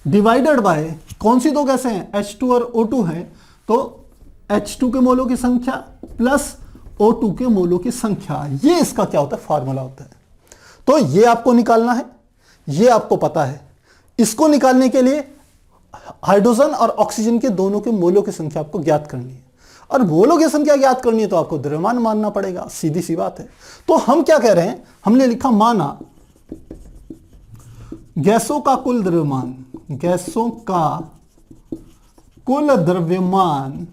डिवाइडेड बाय, कौन सी दो गैसें हैं, H2 और O2 हैं, तो H2 के मोलों की संख्या प्लस O2 के मोलों की संख्या। ये इसका क्या होता है, फार्मूला होता है। तो ये आपको निकालना है, ये आपको पता है। इसको निकालने के लिए हाइड्रोजन और ऑक्सीजन के दोनों के मोलों की संख्या आपको ज्ञात करनी है, और मोलों की संख्या ज्ञात करनी है तो आपको द्रव्यमान मानना पड़ेगा, सीधी सी बात है। तो हम क्या कह रहे हैं, हमने लिखा माना गैसों का कुल द्रव्यमान, गैसों का कुल द्रव्यमान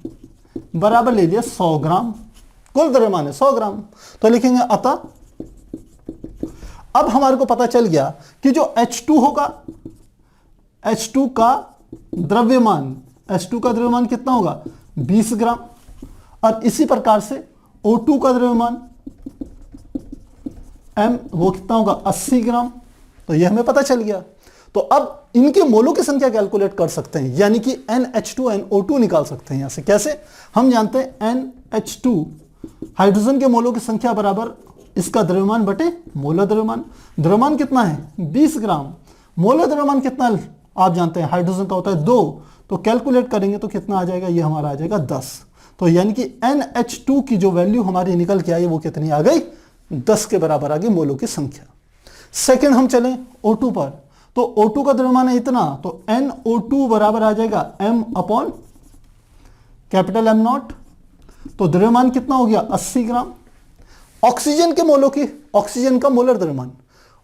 बराबर ले लिया 100 ग्राम, कुल द्रव्यमान है 100 ग्राम, तो लिखेंगे अतः। अब हमारे को पता चल गया कि जो H2 होगा, H2 का द्रव्यमान, H2 का द्रव्यमान कितना होगा 20 ग्राम, और इसी प्रकार से O2 का द्रव्यमान M वो कितना होगा 80 ग्राम। तो यह हमें पता चल गया। तो अब इनके मोलों की संख्या कैलकुलेट कर सकते हैं, यानी कि NH2 NO2 निकाल सकते हैं। यहां से कैसे, हम जानते हैं NH2 हाइड्रोजन के मोलों की संख्या बराबर इसका द्रव्यमान बटे मोलर द्रव्यमान। द्रव्यमान कितना है 20 ग्राम, मोलर द्रव्यमान कितना आप जानते हैं हाइड्रोजन का होता है 2, तो कैलकुलेट करेंगे तो कितना आ जाएगा, ये हमारा आ जाएगा 10। तो यानी कि NH2 की जो वैल्यू हमारी निकल के आई वो कितनी आ गई, 10 के बराबर आ गई मोलों की संख्या। सेकंड हम चलें O2 पर, तो O2 का द्रव्यमान है इतना, तो NO2 बराबर आ जाएगा M upon capital M not. तो द्रव्यमान कितना हो गया 80 ग्राम। ऑक्सीजन के मोलों की, ऑक्सीजन का मोलर द्रव्यमान,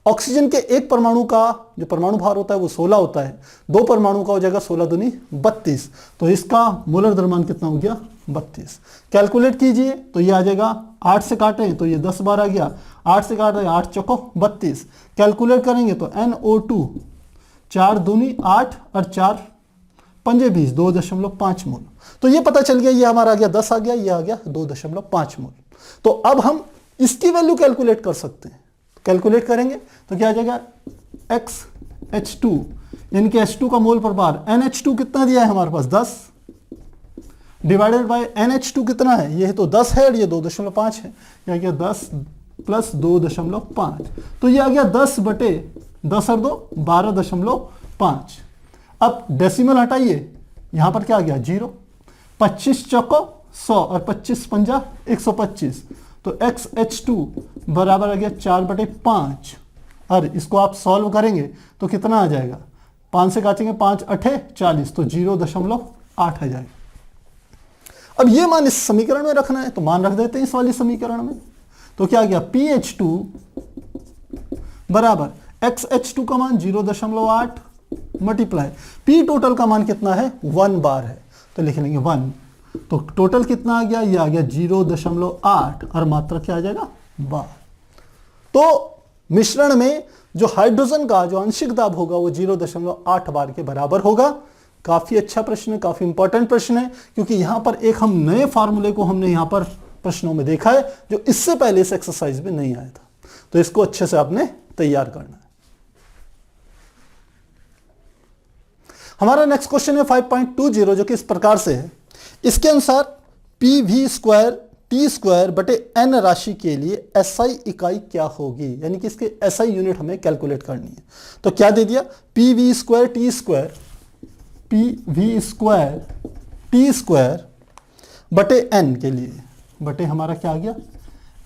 ऑक्सीजन के एक परमाणु का जो परमाणु भार होता है वो 16 होता है, दो परमाणु का हो जाएगा 16 दूनी 32, तो इसका मोलर द्रव्यमान कितना हो गया 32। कैलकुलेट कीजिए तो ये आ जाएगा, 8 से काटें तो ये 10 बार आ गया, 8 से काटें 8 चौको 32, कैलकुलेट करेंगे तो NO2 4 दूनी 8 और 4 पंजे 20, 2.5 मोल। तो ये पता चल गया, ये हमारा आ गया 10 आ गया, ये आ गया 2.5 मोल। तो अब हम इसकी वैल्यू कैलकुलेट कर सकते हैं। कैलकुलेट करेंगे तो क्या आ जाएगा XH2 यानी कि H2 का मोल प्रभार, NH2 कितना दिया है हमारे पास 10 डिवाइडेड बाय NH2 कितना है, ये तो 10 है और ये 2.5 है, ये आ गया 10 प्लस 2.5, तो ये आ गया 10 बटे 10 और 2 12.5। अब डेसिमल हटाइए, यहां पर क्या आ गया 0, 25 चौको 100 और 25 पंजा 125, तो XH2 बराबर आ गया 4/5, और इसको आप सॉल्व करेंगे तो कितना आ जाएगा, 5 से काटेंगे 5 8 40, तो 0.8 आ जाएगा। अब ये मान इस समीकरण में रखना है तो मान रख देते हैं इस वाली समीकरण में, तो क्या आ गया PH2 बराबर XH2 का मान 0.8 मल्टीप्लाई P टोटल का मान कितना है 1 बार है, तो लिख लेंगे 1, तो टोटल कितना आ गया, ये आ गया 0.8 और मात्रा क्या आ जाएगा बार। तो मिश्रण में जो हाइड्रोजन का जो आंशिक दाब होगा वो 0.8 बार के बराबर होगा। काफी अच्छा प्रश्न है, काफी इंपॉर्टेंट प्रश्न है, क्योंकि यहां पर एक हम नए फार्मूले को हमने यहां पर प्रश्नों में देखा है जो इससे पहले इस एक्सरसाइज में नहीं आया था, तो इसको अच्छे से आपने तैयार करना है। हमारा नेक्स्ट क्वेश्चन है 5.20 जो कि इस प्रकार से है। इसके अनुसार PV² T² बटे N राशि के लिए SI इकाई क्या होगी, यानी कि इसके SI यूनिट हमें कैलकुलेट करनी है। तो क्या दे दिया PV² T² बटे N के लिए, बटे हमारा क्या आ गया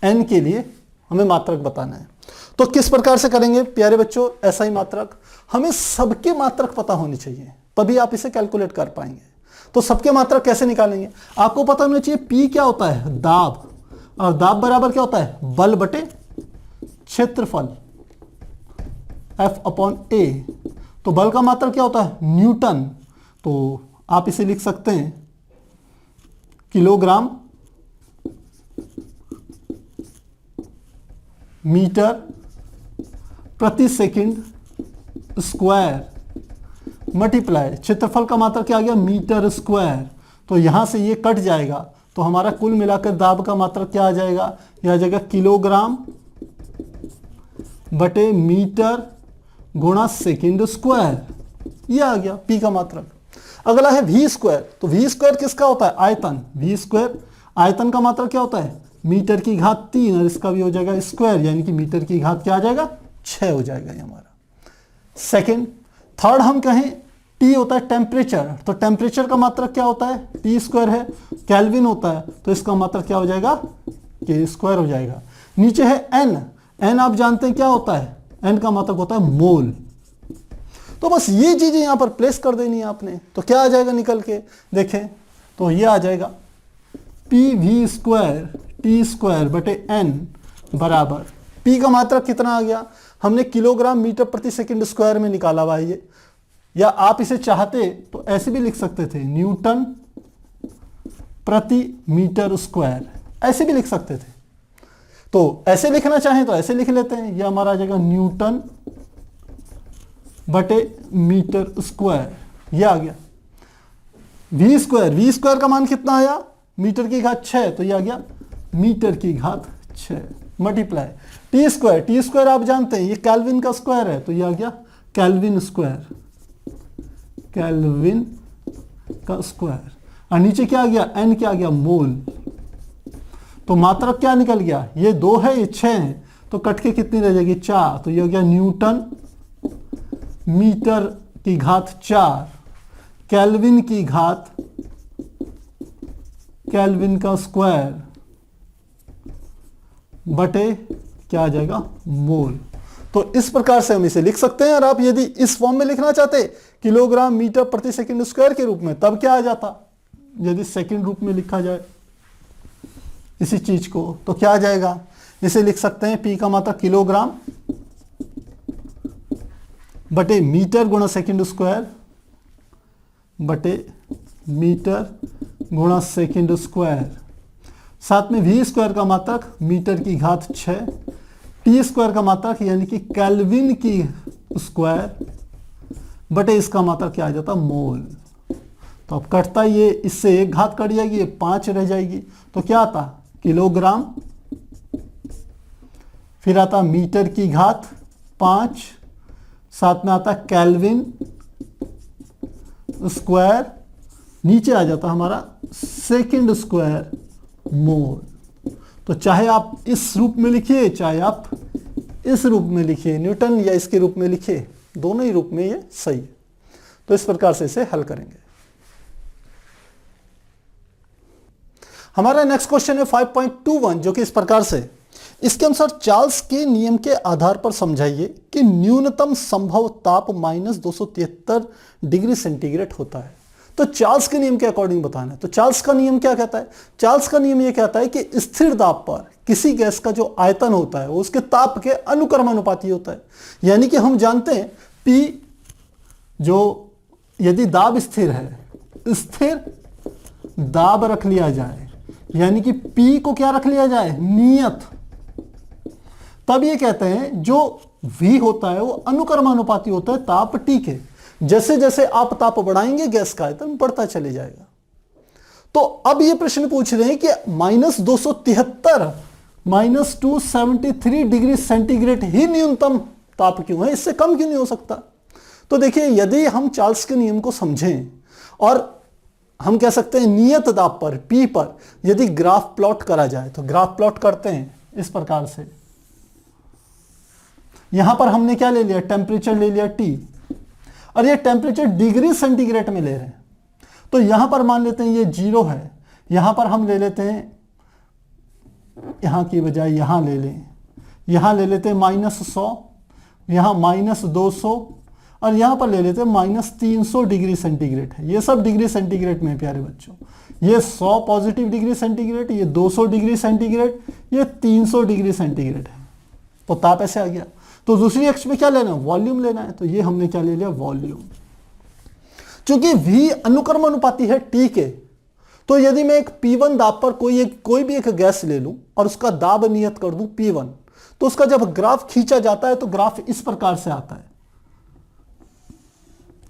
N के लिए हमें मात्रक बताना है। तो किस प्रकार से करेंगे प्यारे बच्चों, SI मात्रक हमें सबके मात्रक पता होनी चाहिए, तभी आप इसे कैलकुलेट कर पाएंगे। तो सबके मात्रक कैसे निकालेंगे, आपको पता होना चाहिए P क्या होता है दाब, और दाब बराबर क्या होता है बल बटे क्षेत्रफल F/A। तो बल का मात्रक क्या होता है न्यूटन, तो आप इसे लिख सकते हैं किलोग्राम मीटर प्रति सेकंड स्क्वायर मल्टीप्लाई क्षेत्रफल का मात्रक क्या आ गया मीटर स्क्वायर। तो यहां से ये कट जाएगा तो हमारा कुल मिलाकर दाब का मात्रक क्या आ जाएगा, यह आ जाएगा किलोग्राम बटे मीटर गुणा सेकंड स्क्वायर। ये आ गया पी का मात्रक। अगला है वी स्क्वायर, तो वी स्क्वायर किसका होता है? आयतन। वी स्क्वायर आयतन का मात्रक क्या होता है? मीटर की घात 3, और इसका भी हो जाएगा स्क्वायर, यानी कि मीटर की घात क्या आ जाएगा? 6 हो जाएगा ये हमारा। सेकंड, थर्ड हम कहें टी होता है टेम्परेचर, तो टेम्परेचर का मात्रक क्या होता है? टी स्क्वायर है। केल्विन होता है, तो इसका मात्रक क्या हो जाएगा? के स्क्वायर हो जाएगा। नीचे है एन, एन आप जानते हैं क्या होता है? एन का मात्रक होता है मोल। तो बस ये चीजें यहां पर प्लेस कर देनी है आपने, तो क्या आ जाएगा निकल के? देखें तो ये आ जाएगा P V square T square बटे एन बराबर, पी का मात्रक कितना आ गया? हमने किलोग्राम मीटर प्रति सेकंड स्क्वायर में निकाला हुआ है ये, या आप इसे चाहते तो ऐसे भी लिख सकते थे, न्यूटन प्रति मीटर स्क्वायर, ऐसे भी लिख सकते थे। तो ऐसे लिखना चाहें तो ऐसे लिख लेते हैं, यह हमारा आ जाएगा न्यूटन बटे मीटर स्क्वायर, यह आ गया। वी स्क्वायर का मान कितना आया? मीटर की घात 6, तो यह आ गया मीटर की घात 6 मल्टीप्लाई टी स्क्वायर आप जानते हैं ये केल्विन का स्क्वायर है, तो यह आ गया केल्विन स्क्वायर, केल्विन का स्क्वायर। और नीचे क्या आ गया? एन क्या आ गया? मोल। तो मात्रक क्या निकल गया? ये 2 है, ये 6 है, तो कट के कितनी रह जाएगी? 4, तो ये हो गया न्यूटन मीटर की घात 4 केल्विन की घात केल्विन का स्क्वायर बटे क्या आ जाएगा? मोल। तो इस प्रकार से हम इसे लिख सकते हैं। और आप यदि इस फॉर्म में लिखना चाहते किलोग्राम मीटर प्रति सेकंड स्क्वायर के रूप में, तब क्या आ जाता? यदि सेकंड रूप में लिखा जाए इसी चीज को, तो क्या आ जाएगा? इसे लिख सकते हैं पी का मात्रक किलोग्राम बटे मीटर गुणा सेकंड स्क्वायर बटे मीटर गुणा सेकंड स्क्वायर, साथ में वी स्क्वायर का मात्रक मीटर की घात 6, टी स्क्वायर का मात्रक यानी कि केल्विन की स्क्वायर बटे इसका मात्रक क्या आ जाता? मोल। तो अब कटता ये, इससे एक घात कट जाएगी, ये 5 रह जाएगी, तो क्या आता? किलोग्राम, फिर आता मीटर की घात 5, साथ में आता केल्विन स्क्वायर, नीचे आ जाता हमारा सेकंड स्क्वायर मोल। तो चाहे आप इस रूप में लिखिए, चाहे आप इस रूप में लिखिए, न्यूटन या इसके रूप में लिखिए, दोनों ही रूप में ये सही है। तो इस प्रकार से इसे हल करेंगे। हमारा नेक्स्ट क्वेश्चन है 5.21, जो कि इस प्रकार से, इसके अनुसार चार्ल्स के नियम के आधार पर समझाइए कि न्यूनतम संभव ताप -273 डिग्री सेंटीग्रेड होता है। तो चार्ल्स के नियम के अकॉर्डिंग बताना है। तो चार्ल्स का नियम क्या कहता है? चार्ल्स का नियम यह कहता है कि स्थिर दाब पर किसी गैस का जो आयतन होता है वो उसके ताप के अनुक्रमानुपाती होता है। यानी कि हम जानते हैं P, जो यदि दाब स्थिर है, स्थिर दाब रख लिया जाए, यानी कि P को क्या रख लिया जाए? नियत, तब ये कहते हैं जो V होता है वो अनुक्रमानुपाती होता है ताप T के। जैसे जैसे आप ताप बढ़ाएंगे गैस का आयतन बढ़ता चले जाएगा। तो अब ये प्रश्न पूछ रहे हैं कि -273 -273 डिग्री सेंटीग्रेड ही न्यूनतम ताप क्यों है, इससे कम क्यों नहीं हो सकता? तो देखिए, यदि हम चार्ल्स के नियम को समझें और हम कह सकते हैं नियत दाब पर P पर यदि ग्राफ प्लॉट करा जाए, तो ग्राफ प्लॉट करते हैं इस प्रकार से। यहां पर हमने क्या ले लिया? टेम्परेचर ले लिया T, और ये टेम्परेचर डिग्री सेंटीग्रेड में ले रहे हैं। तो यहां पर मान लेते हैं ये 0 है, यहां पर हम ले लेते हैं, यहां की बजाय यहां ले लें, यहां ले लेते हैं -100, यहां -200, और यहां पर ले लेते हैं -300 डिग्री सेंटीग्रेड है। ये सब डिग्री सेंटीग्रेड में है प्यारे बच्चों। ये 100 पॉजिटिव डिग्री सेंटीग्रेड, ये 200 डिग्री सेंटीग्रेड, ये 300 डिग्री सेंटीग्रेड है। तो ताप ऐसे आ गया। तो दूसरी अक्ष में क्या लेना है? वॉल्यूम लेना है। तो ये हमने क्या ले लिया? वॉल्यूम। चूंकि V अनुक्रमानुपाती है T के, तो यदि मैं एक P1 दाब पर कोई भी एक गैस ले लूं और उसका दाब नियत कर दूं P1, तो उसका जब ग्राफ खींचा जाता है तो ग्राफ इस प्रकार से आता है,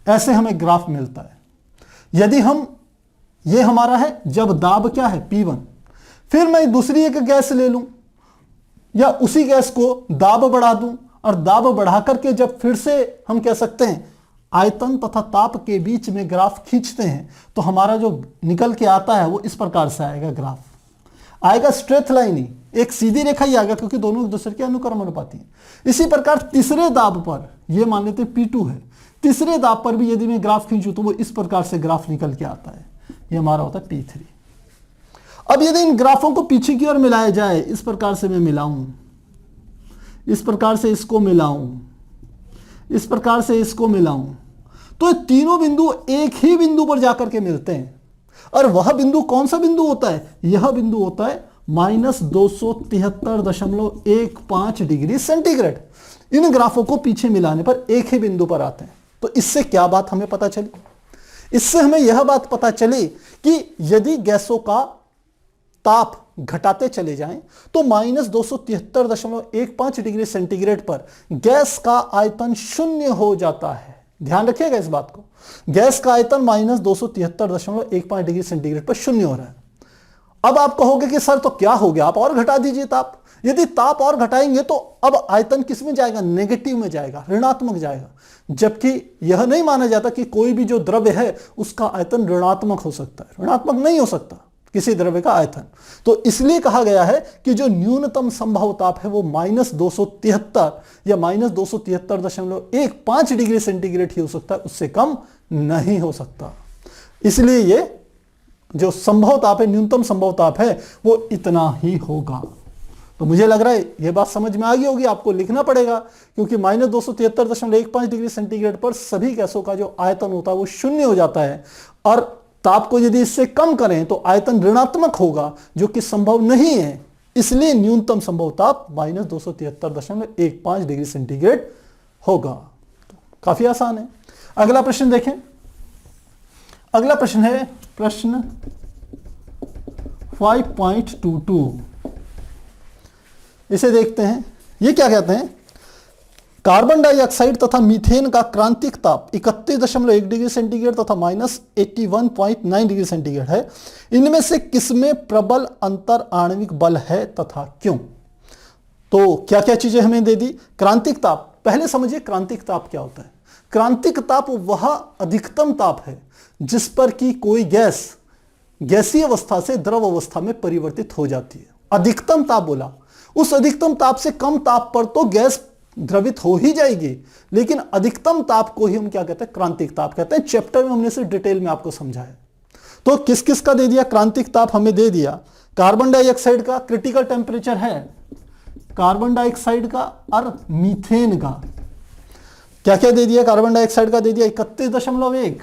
ऐसे हमें ग्राफ मिलता है। यदि हम, ये हमारा है जब दाब क्या है? P1। फिर मैं दूसरी एक गैस ले लूं या उसी गैस को दाब बढ़ा दूं, और दाब बढ़ा करके जब फिर से हम कह सकते हैं आयतन तथा ताप के बीच में ग्राफ खींचते हैं तो हमारा जो निकल के आता है वो इस प्रकार से आएगा। ग्राफ आएगा स्ट्रेट लाइन ही, एक सीधी रेखा ही आएगा, क्योंकि दोनों एक दूसरे के अनुक्रम अनुपाती हैं। इसी प्रकार तीसरे दाब पर, ये मान लेते P2 है, तीसरे दाब पर भी यदि मैं ग्राफ खींचूं तो वो इस प्रकार से ग्राफ निकल के आता है, ये हमारा होता है P3। अब यदि इन ग्राफों को पीछे की ओर मिलाया जाए, इस प्रकार से मैं मिलाऊं, इस प्रकार से इसको मिलाऊं, इस प्रकार से इसको मिलाऊं, तो ये तीनों बिंदु एक ही बिंदु पर जाकर के मिलते हैं। और वह बिंदु कौन सा बिंदु होता है? यह बिंदु होता है -273.15 डिग्री सेंटीग्रेड। इन ग्राफों को पीछे मिलाने पर एक ही बिंदु पर आते हैं। तो इससे क्या बात हमें पता चली? इससे हमें यह बात पता चली कि यदि गैसों का ताप घटाते चले जाएं तो -273.15 डिग्री सेंटीग्रेड पर गैस का आयतन शून्य हो जाता है। ध्यान रखिएगा इस बात को, गैस का आयतन -273.15 डिग्री सेंटीग्रेड पर शून्य हो रहा है। अब आप कहोगे कि सर तो क्या हो गया, आप और घटा दीजिए ताप। यदि ताप और घटाएंगे तो अब आयतन किस में जाएगा? नेगेटिव में जाएगा, ऋणात्मक जाएगा। जबकि यह नहीं माना जाता कि कोई भी जो द्रव्य है उसका आयतन ऋणात्मक हो सकता है, ऋणात्मक नहीं हो सकता किसी द्रव्य का आयतन। तो इसलिए कहा गया है कि जो न्यूनतम संभव ताप है वो -273 या -273.15 डिग्री सेंटीग्रेड ही हो सकता है, उससे कम नहीं हो सकता। इसलिए ये जो संभव ताप है, न्यूनतम संभव ताप है, वो इतना ही होगा। तो मुझे लग रहा है ये बात समझ में आ गई होगी। आपको लिखना पड़ेगा क्योंकि -273.15 डिग्री सेंटीग्रेड पर सभी गैसों का जो आयतन होता है वो शून्य हो जाता है, और ताप को यदि इससे कम करें तो आयतन ऋणात्मक होगा, जो कि संभव नहीं है। इसलिए न्यूनतम संभव ताप -273.15 डिग्री सेंटीग्रेड होगा। तो काफी आसान है। अगला प्रश्न देखें। अगला प्रश्न है प्रश्न 5.22। इसे देखते हैं। ये क्या कहते हैं? कार्बन डाइऑक्साइड तथा मीथेन का क्रांतिक ताप 31.1 डिग्री सेंटीग्रेड तथा -81.9 डिग्री सेंटीग्रेड है। इनमें से किसमें प्रबल अंतर आणविक बल है तथा क्यों? तो क्या क्या चीजें हमें दे दी? क्रांतिक ताप, पहले समझिए क्रांतिक ताप क्या होता है। क्रांतिक ताप वह अधिकतम ताप है जिस पर कि कोई गैस गैसीय अवस्था से द्रव अवस्था में परिवर्तित हो जाती है। अधिकतम ताप बोला, उस अधिकतम ताप से कम ताप पर तो गैस द्रवित हो ही जाएगी, लेकिन अधिकतम ताप को ही हम क्या कहते हैं? क्रांतिक ताप कहते हैं। चैप्टर में हमने इसे डिटेल में आपको समझाया। तो किस किस का दे दिया? क्रांतिक ताप हमें दे दिया कार्बन डाइऑक्साइड का, क्रिटिकल टेम्परेचर है कार्बन डाइऑक्साइड का और मीथेन का। क्या क्या दे दिया? कार्बन डाइऑक्साइड का दे दिया 31.1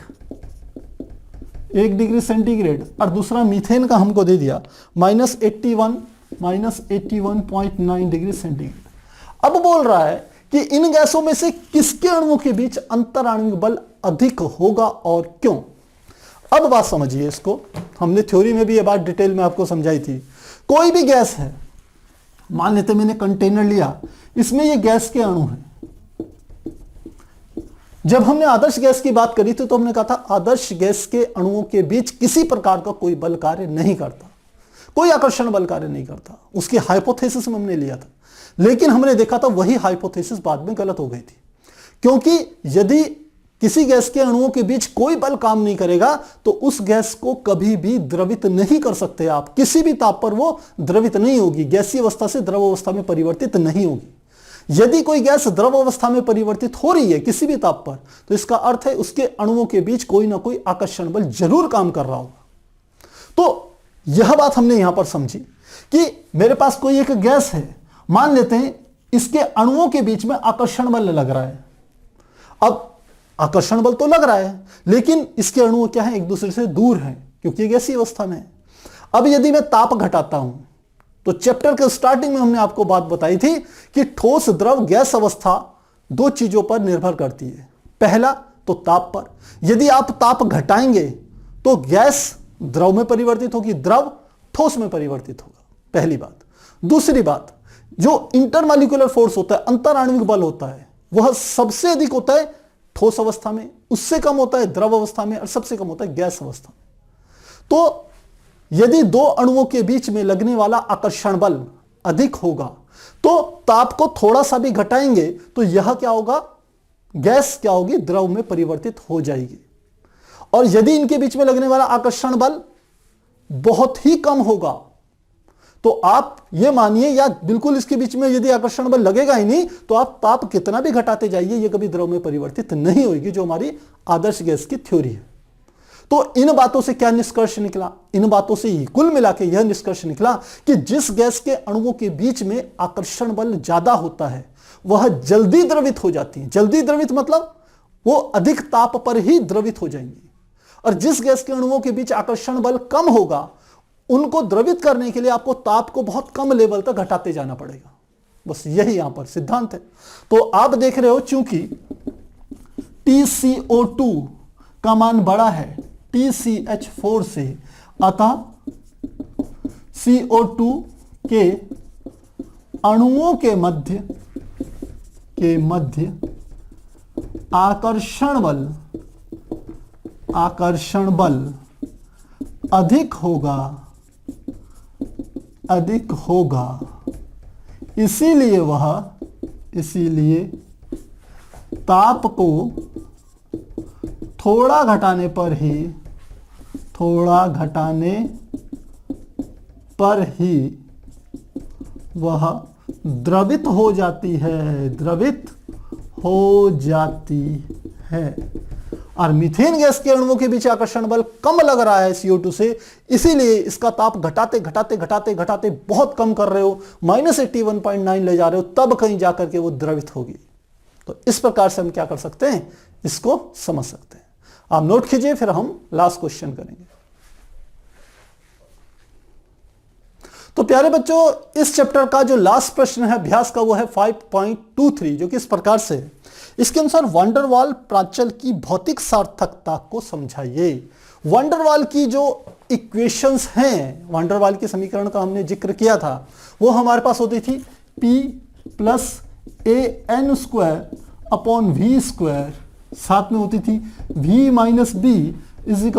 डिग्री सेंटीग्रेड, और दूसरा मीथेन का हमको दे दिया -81.9 डिग्री सेंटीग्रेड। अब बोल रहा है कि इन गैसों में से किसके अणुओं के बीच अंतर आणविक बल अधिक होगा और क्यों? अब बात समझिए इसको। हमने थ्योरी में भी ये बात डिटेल में आपको समझाई थी। कोई भी गैस है, मान लेते मैंने कंटेनर लिया, इसमें ये गैस के अणु हैं। जब हमने आदर्श गैस की बात करी थी तो हमने कहा था आदर्श गैस के अणुओं के बीच किसी प्रकार का कोई बल कार्य नहीं करता, कोई आकर्षण बल कार्य नहीं करता। उसकी हाइपोथेसिस में हमने लिया था, लेकिन हमने देखा था वही हाइपोथेसिस बाद में गलत हो गई थी। क्योंकि यदि किसी गैस के अणुओं के बीच कोई बल काम नहीं करेगा तो उस गैस को कभी भी द्रवित नहीं कर सकते आप। किसी भी ताप पर वो द्रवित नहीं होगी, गैसीय अवस्था से द्रव अवस्था में परिवर्तित नहीं होगी। यदि कोई गैस द्रव अवस्था में परिवर्तित हो रही है किसी भी ताप पर, तो इसका अर्थ है उसके अणुओं के बीच कोई ना कोई आकर्षण बल जरूर काम कर रहा होगा। तो यह बात हमने यहां पर समझी कि मेरे पास कोई एक गैस है, मान लेते हैं इसके अणुओं के बीच में आकर्षण बल लग रहा है। अब आकर्षण बल तो लग रहा है, लेकिन इसके अणु क्या है? एक दूसरे से दूर हैं, क्योंकि गैसीय अवस्था में है। अब यदि मैं ताप घटाता हूं, तो चैप्टर के स्टार्टिंग में हमने आपको बात बताई थी कि ठोस द्रव गैस अवस्था दो चीजों पर निर्भर करती है। पहला तो ताप पर, यदि आप ताप घटाएंगे तो गैस द्रव में परिवर्तित होगी, द्रव ठोस में परिवर्तित होगा, पहली बात। दूसरी बात, जो इंटरमॉलिक्यूलर फोर्स होता है, अंतर आणविक बल होता है, वह सबसे अधिक होता है ठोस अवस्था में, उससे कम होता है द्रव अवस्था में, और सबसे कम होता है गैस अवस्था में। तो यदि दो अणुओं के बीच में लगने वाला आकर्षण बल अधिक होगा तो ताप को थोड़ा सा भी घटाएंगे तो यह क्या होगा? गैस क्या होगी, द्रव में परिवर्तित हो जाएगी। और यदि इनके बीच में लगने वाला आकर्षण बल बहुत ही कम होगा तो आप ये मानिए, या बिल्कुल इसके बीच में यदि आकर्षण बल लगेगा ही नहीं, तो आप ताप कितना भी घटाते जाइए ये कभी द्रव में परिवर्तित नहीं होगी, जो हमारी आदर्श गैस की थ्योरी है। तो इन बातों से क्या निष्कर्ष निकला, इन बातों से कुल मिला के यह निष्कर्ष निकला कि जिस गैस के अणुओं के बीच में आकर्षण बल ज्यादा होता है वह जल्दी द्रवित हो जाती है। जल्दी द्रवित मतलब वो अधिक ताप पर ही द्रवित हो जाएंगी। और जिस गैस के अणुओं के बीच आकर्षण बल कम होगा उनको द्रवित करने के लिए आपको ताप को बहुत कम लेवल तक घटाते जाना पड़ेगा। बस यही यहां पर सिद्धांत है। तो आप देख रहे हो, चूंकि TCO2 का मान बड़ा है TCH4 से, अतः CO2 के अणुओं के मध्य आकर्षण बल अधिक होगा, इसीलिए ताप को थोड़ा घटाने पर ही वह द्रवित हो जाती है। और मीथेन गैस के अणुओं के बीच आकर्षण बल कम लग रहा है CO2 से, इसीलिए इसका ताप घटाते बहुत कम कर रहे हो, -81.9 ले जा रहे हो, तब कहीं जाकर के वो द्रवित होगी। तो इस प्रकार से हम क्या कर सकते हैं, इसको समझ सकते हैं। आप नोट कीजिए, फिर हम लास्ट क्वेश्चन करेंगे। तो प्यारे बच्चों, इस चैप्टर का जो लास्ट प्रश्न है अभ्यास का वो है 5.23, जो कि इस प्रकार से है। इसके अनुसार वंडरवाल प्राचल की भौतिक सार्थकता को समझाइए। वंडरवाल की जो इक्वेशंस हैं, वंडरवाल के समीकरण का हमने जिक्र किया था, वो हमारे पास होती थी P + AN² / V², साथ में होती थी V - B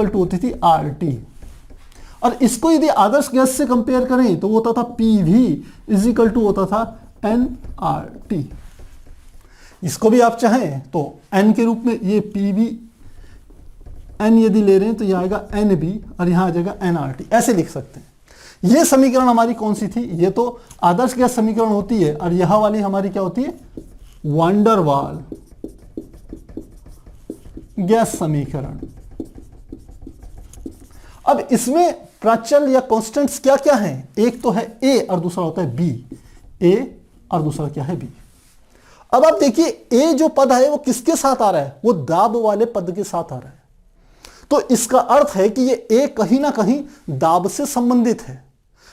= होती थी RT। और इसको यदि आदर्श गैस से कंपेयर करें तो वो होता था PV = होता था nRT। इसको भी आप चाहें तो n के रूप में, ये PV n यदि ले रहे हैं तो यह आएगा NB और यहां आ जाएगा nRT, ऐसे लिख सकते हैं। ये समीकरण हमारी कौन सी थी, ये तो आदर्श गैस समीकरण होती है, और यह वाली हमारी क्या होती है, वंडरवाल गैस समीकरण। अब इसमें प्राचल या कांस्टेंट्स क्या क्या हैं, एक तो है A और दूसरा होता है B, A और दूसरा क्या है B। अब आप देखिए A जो पद है वो किसके साथ आ रहा है, वो दाब वाले पद के साथ आ रहा है। तो इसका अर्थ है कि ये A कहीं ना कहीं दाब से संबंधित है।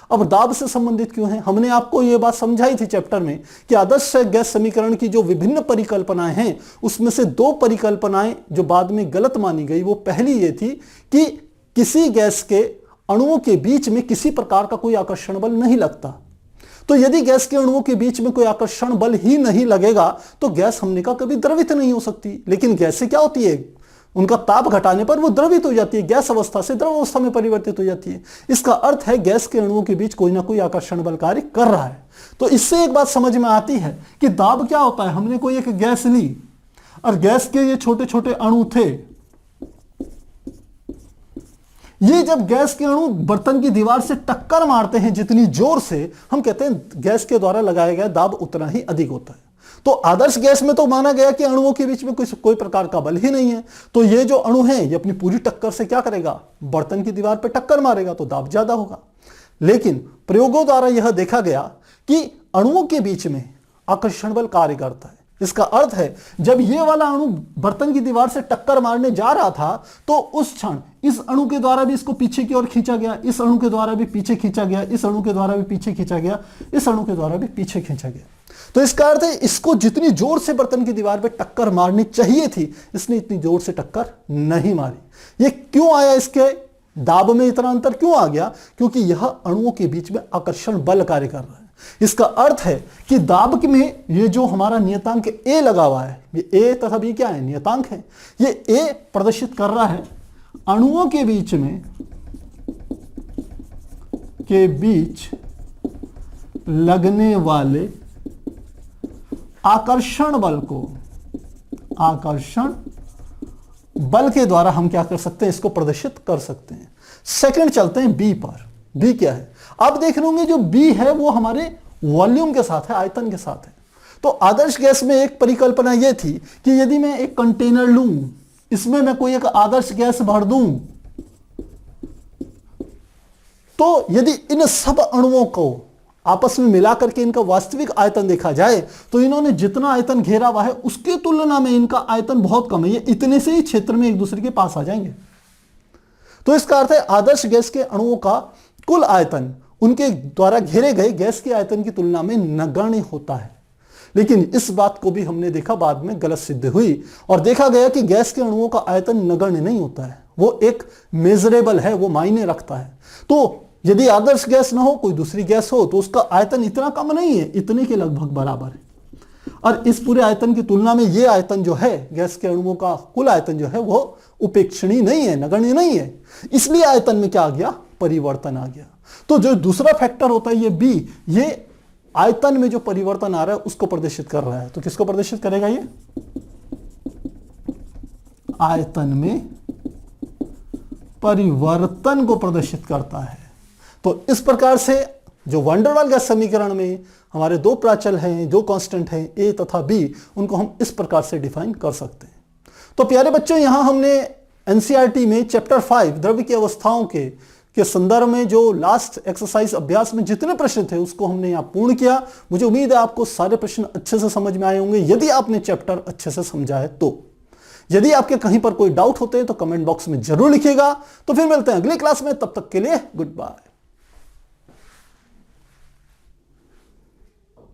अब दाब से संबंधित क्यों है, हमने आपको ये बात समझाई थी चैप्टर में कि आदर्श गैस समीकरण की जो विभिन्न परिकल्पनाएं हैं उसमें से दो परिकल्पनाएं जो बाद में गलत मानी गई, वो पहली ये थी कि किसी गैस के अणुओं के बीच में किसी प्रकार का कोई आकर्षण बल नहीं लगता। तो यदि गैस के अणुओं के बीच में कोई आकर्षण बल ही नहीं लगेगा तो गैस हमने कहा कभी द्रवित नहीं हो सकती। लेकिन गैसें क्या होती है, उनका ताप घटाने पर वो द्रवित हो जाती है, गैस अवस्था से द्रव अवस्था में परिवर्तित हो जाती है। इसका अर्थ है गैस के अणुओं के बीच कोई ना कोई आकर्षण बल कार्य कर रहा है। तो इससे एक बात समझ में आती है कि दाब क्या होता है। हमने कोई एक गैस ली और गैस के ये छोटे छोटे अणु थे, ये जब गैस के अणु बर्तन की दीवार से टक्कर मारते हैं जितनी जोर से, हम कहते हैं गैस के द्वारा लगाया गया दाब उतना ही अधिक होता है। तो आदर्श गैस में तो माना गया कि अणुओं के बीच में कोई प्रकार का बल ही नहीं है, तो ये जो अणु है ये अपनी पूरी टक्कर से क्या करेगा, बर्तन की दीवार पर टक्कर मारेगा, तो दाब ज्यादा होगा। लेकिन प्रयोगों द्वारा यह देखा गया कि अणुओं के बीच में आकर्षण बल कार्य करता है। इसका अर्थ है जब ये वाला अणु बर्तन की दीवार से टक्कर मारने जा रहा था तो उस क्षण इस अणु के द्वारा भी इसको पीछे की ओर खींचा गया, इस अणु के द्वारा भी पीछे खींचा गया, इस अणु के द्वारा भी पीछे खींचा गया, इस अणु के द्वारा भी पीछे खींचा गया। तो इसका अर्थ है इसको जितनी जोर से बर्तन की दीवार पे टक्कर मारनी चाहिए थी, इसने इतनी जोर से टक्कर नहीं मारी। ये क्यों आया, इसके दाब में इतना अंतर क्यों आ गया, क्योंकि यह अणुओं के बीच में आकर्षण बल कार्य कर रहा है। इसका अर्थ है कि दाब में ये जो हमारा नियतांक A लगा हुआ है, ये A तथा B क्या है, नियतांक है। ये A प्रदर्शित कर रहा है अणुओं के बीच लगने वाले आकर्षण बल को, आकर्षण बल के द्वारा हम क्या कर सकते हैं, इसको प्रदर्शित कर सकते हैं। सेकंड चलते हैं बी पर। बी क्या है, आप देख रहे होंगे जो बी है वो हमारे वॉल्यूम के साथ है, आयतन के साथ है। तो आदर्श गैस में एक परिकल्पना यह थी कि यदि मैं एक कंटेनर लूं, इसमें मैं कोई एक आदर्श गैस भर दूं, तो यदि इन सब अणुओं को आपस में मिलाकर के इनका वास्तविक आयतन देखा जाए तो इन्होंने जितना आयतन घेरा हुआ है उसकी तुलना में इनका आयतन बहुत कम है। ये इतने से ही क्षेत्र में एक दूसरे के पास आ जाएंगे। तो इसका अर्थ है आदर्श गैस के अणुओं का कुल आयतन उनके द्वारा घेरे गए गैस के आयतन की तुलना में नगण्य होता है। लेकिन इस बात को भी हमने देखा बाद में गलत सिद्ध हुई और देखा गया कि गैस के अणुओं का आयतन नगण्य नहीं होता है, वो एक मेजरेबल है, वो मायने रखता है। तो यदि आदर्श गैस ना हो, कोई दूसरी गैस हो, तो उसका आयतन इतना कम नहीं है, इतने के लगभग बराबर है। और इस पूरे आयतन की तुलना में ये आयतन जो है, गैस के अणुओं का कुल आयतन जो है, वो उपेक्षणीय नहीं है, नगण्य नहीं है। इसलिए आयतन में क्या आ गया, परिवर्तन आ गया। तो जो दूसरा फैक्टर होता है ये बी, ये आयतन में जो परिवर्तन आ रहा है उसको प्रदर्शित कर रहा है। तो किसको प्रदर्शित करेगा, ये आयतन में परिवर्तन को प्रदर्शित करता है। तो इस प्रकार से जो वैन डेर वाल गैस समीकरण में हमारे दो प्राचल हैं, दो कांस्टेंट हैं ए तथा बी, उनको हम इस प्रकार से डिफाइन कर सकते हैं। तो प्यारे बच्चों, यहां हमने एनसीईआरटी में चैप्टर 5 द्रव्य की अवस्थाओं के संदर्भ में जो लास्ट एक्सरसाइज अभ्यास में जितने प्रश्न थे उसको हमने यहाँ पूर्ण किया। मुझे उम्मीद है आपको सारे प्रश्न अच्छे से समझ में आए होंगे यदि आपने चैप्टर अच्छे से समझा है तो। यदि आपके कहीं पर कोई डाउट होते हैं तो कमेंट बॉक्स में जरूर लिखिएगा। तो फिर मिलते हैं अगली क्लास में, तब तक के लिए गुड बाय।